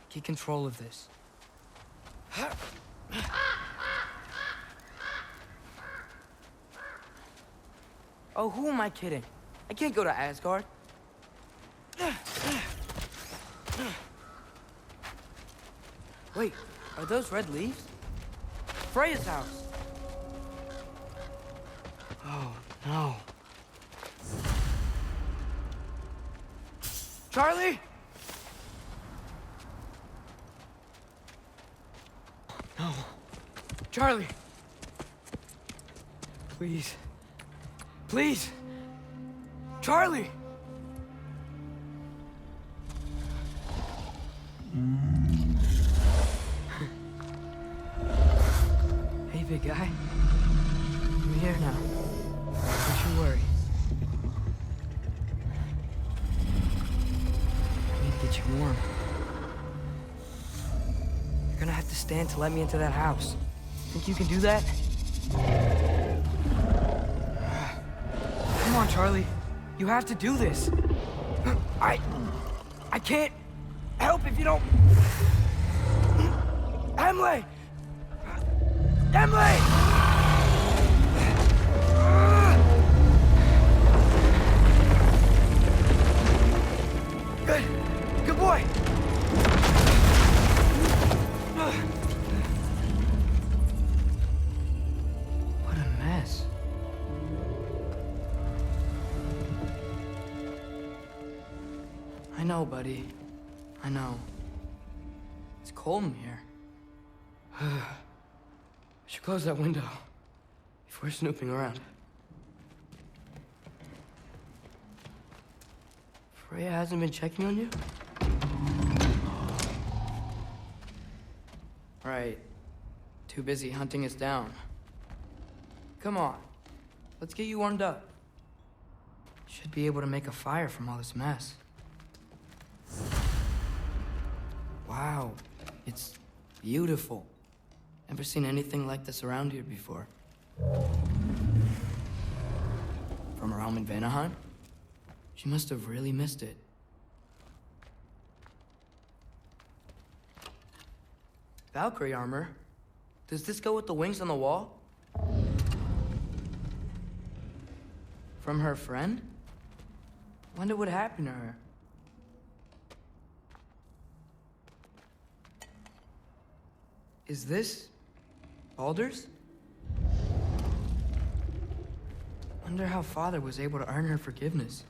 Get control of this. Oh, who am I kidding? I can't go to Asgard. Wait, are those red leaves? Freya's house! Oh, no. Charlie? No. Charlie! Please. Please! Charlie! Hey, big guy. I'm here now. Don't you worry. I need to get you warm. You're gonna have to stand to let me into that house. Think you can do that? Come on, Charlie. You have to do this. I can't help if you don't... Emily! Emily! Good. Good boy. What a mess. I know, buddy. I know. It's cold in here. I should close that window before snooping around. Freya hasn't been checking on you? Right. Too busy hunting us down. Come on. Let's get you warmed up. Should be able to make a fire from all this mess. Wow. It's beautiful. Never seen anything like this around here before. From her home in Vanaheim? She must have really missed it. Valkyrie armor? Does this go with the wings on the wall? From her friend? Wonder what happened to her. Is this Baldur's? Wonder how Father was able to earn her forgiveness.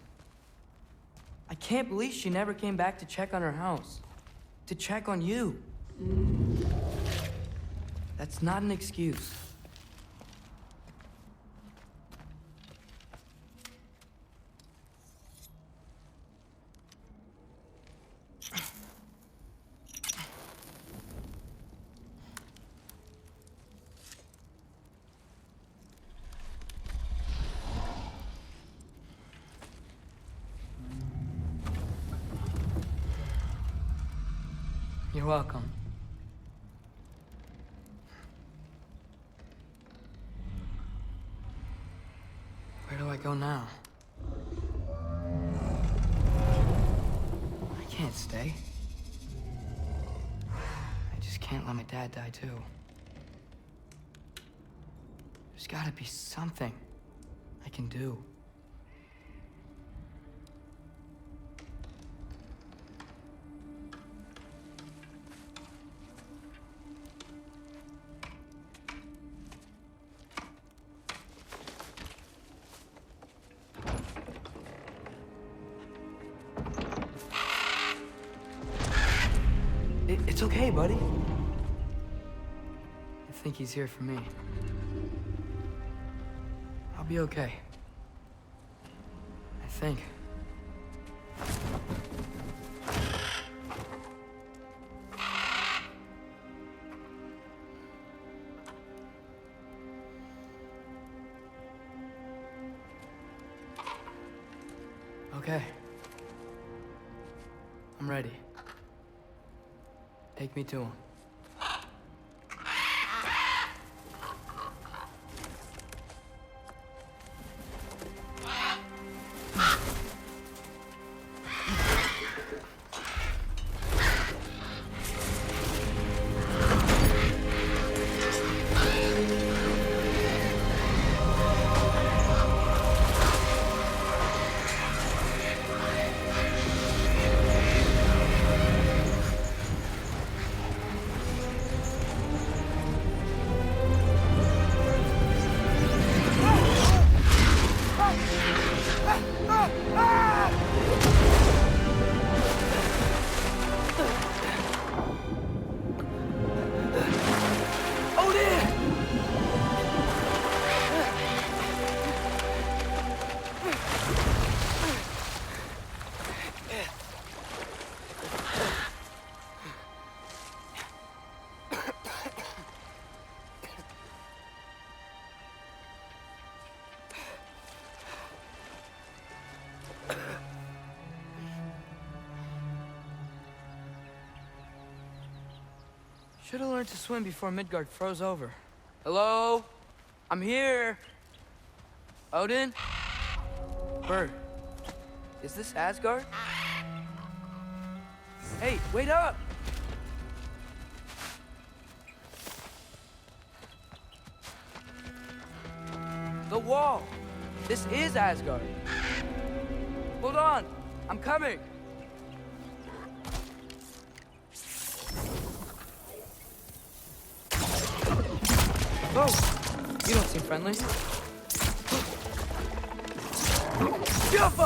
I can't believe she never came back to check on her house. To check on you. That's not an excuse. You're welcome. Where do I go now? I can't stay. I just can't let my dad die too. There's gotta be something I can do. It's okay, buddy. I think he's here for me. I'll be okay. I think. Okay. I'm ready. Take me to him. Should have learned to swim before Midgard froze over. Hello? I'm here. Odin? Bird. Is this Asgard? Hey, wait up! The wall! This is Asgard. Hold on! I'm coming! Oh! You don't seem friendly. Jump!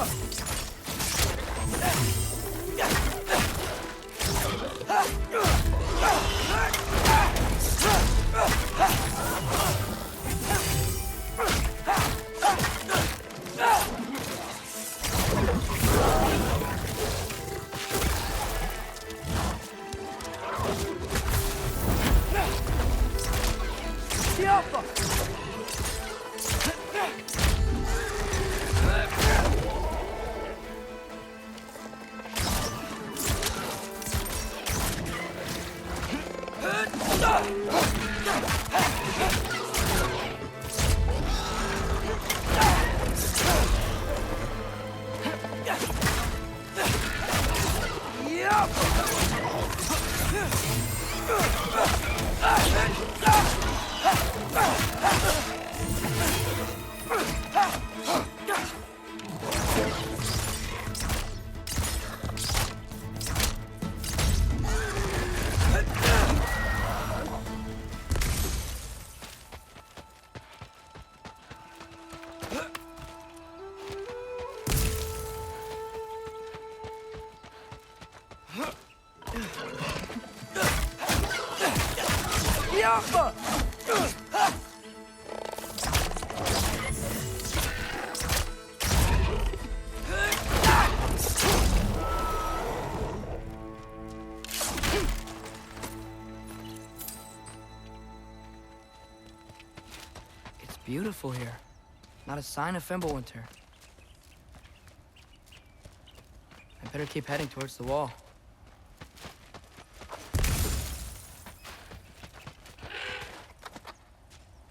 It's beautiful here. Not a sign of Fimbulwinter. I better keep heading towards the wall.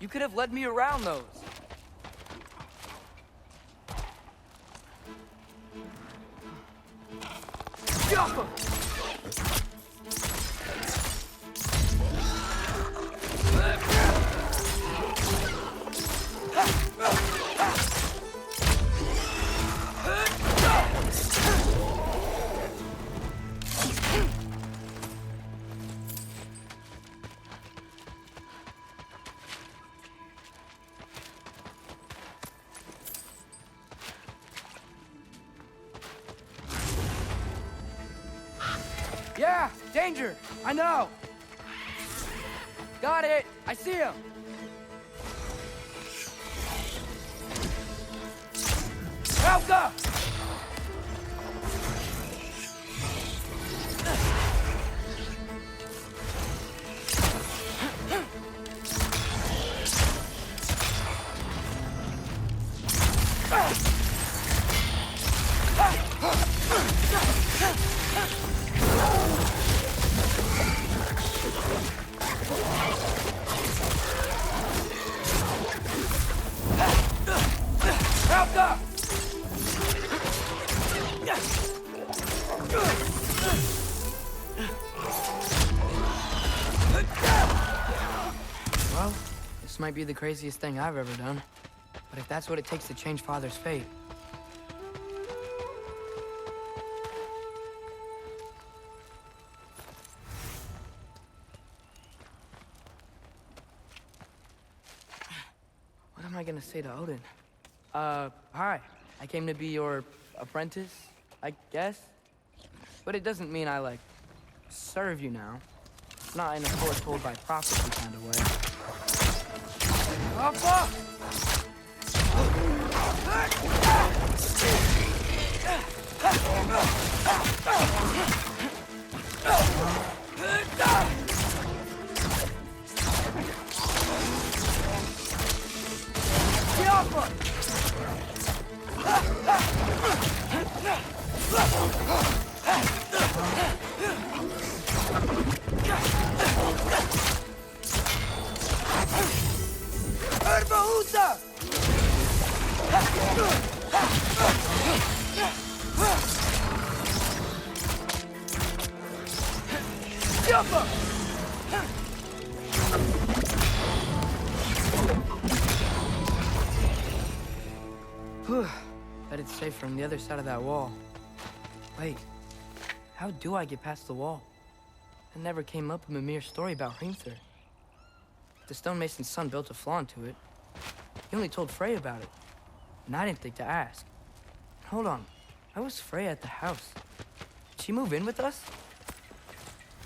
You could have led me around those. Jump! Yeah, danger! I know! Got it! I see him! Helga! Well, this might be the craziest thing I've ever done. But if that's what it takes to change Father's fate... What am I gonna say to Odin? Hi. I came to be your apprentice, I guess? But it doesn't mean I, like, serve you now. Not in a foretold by prophecy kind of way. Oh, fuck! Bet it's safe from the other side of that wall. Wait, how do I get past the wall? I never came up with Mimir's story about Hrimthur. The stonemason's son built a flaw into it. He only told Frey about it, and I didn't think to ask. Hold on, why was Frey at the house? Did she move in with us?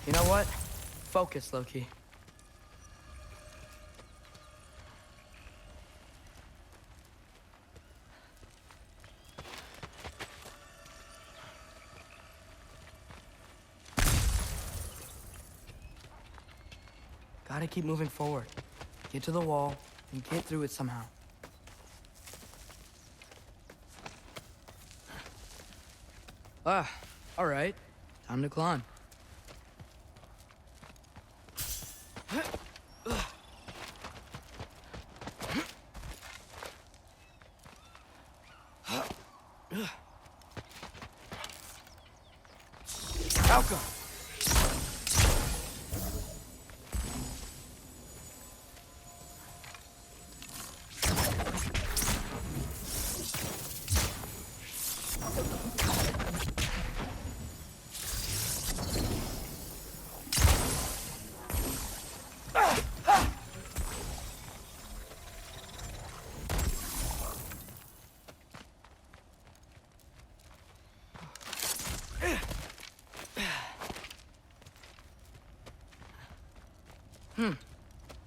You know what? Focus, Loki. Gotta keep moving forward. Get to the wall and get through it somehow. Ah, all right. Time to climb. Falco!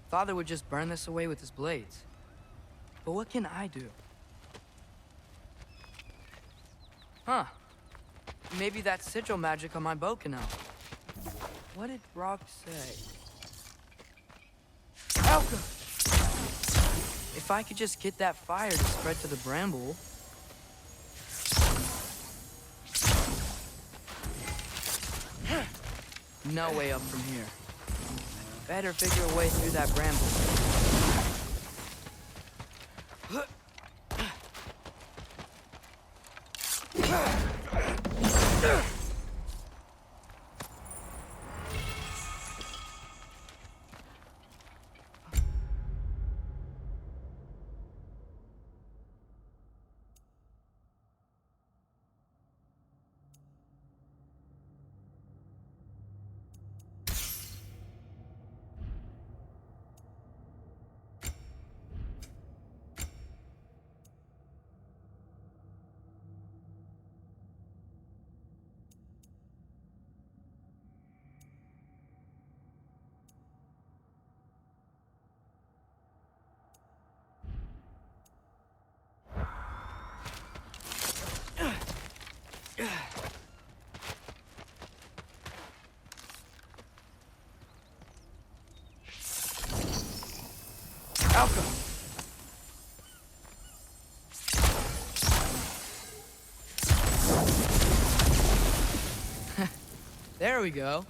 Father would just burn this away with his blades. But what can I do? Huh. Maybe that sigil magic on my bow can help. What did Rock say? Falco! If I could just get that fire to spread to the bramble... No way up from here. Better figure a way through that bramble. Falco! There we go.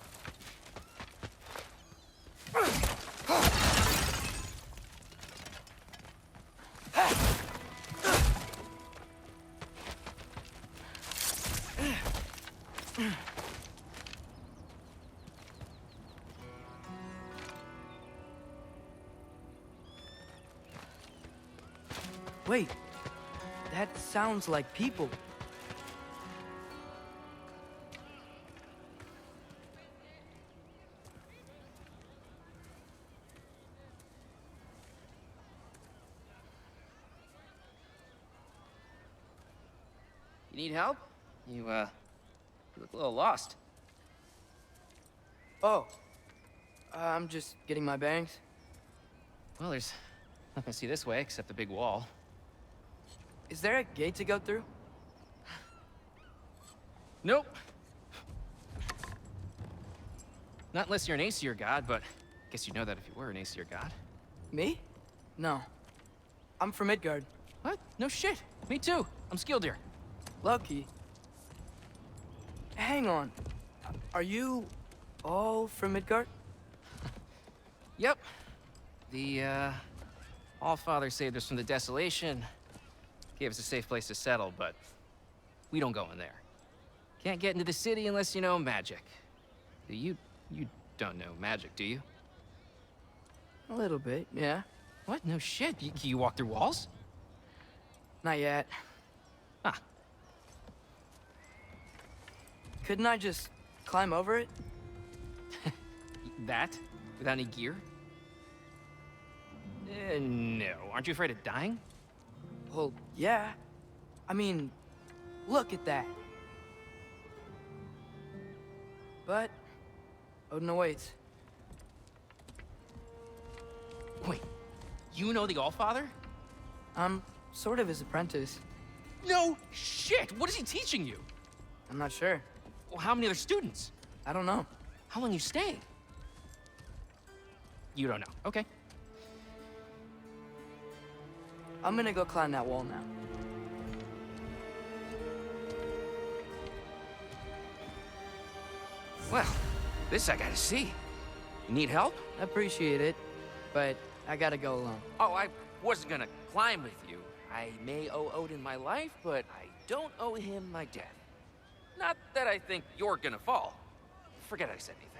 Wait, that sounds like people. You need help? You look a little lost. Oh, I'm just getting my bearings. Well, there's nothing to see this way except the big wall. Is there a gate to go through? Nope. Not unless you're an Aesir god, but I guess you'd know that if you were an Aesir god. Me? No. I'm from Midgard. What? No shit. Me too. I'm Skildir. Lucky. Hang on. Are you all from Midgard? Yep. The, Allfather saved us from the desolation. Gave us a safe place to settle, but we don't go in there. Can't get into the city unless you know magic. You don't know magic, do you? A little bit, yeah. What? No shit. You walk through walls? Not yet. Ah. Couldn't I just climb over it? That? Without any gear? No. Aren't you afraid of dying? Well, yeah. I mean, look at that. But Odin awaits. Wait, you know the Allfather? I'm sort of his apprentice. No shit! What is he teaching you? I'm not sure. Well, how many other students? I don't know. How long you staying? You don't know. Okay. I'm gonna go climb that wall now. Well, this I gotta see. You need help? Appreciate it, but I gotta go alone. Oh, I wasn't gonna climb with you. I may owe Odin my life, but I don't owe him my death. Not that I think you're gonna fall. Forget I said anything.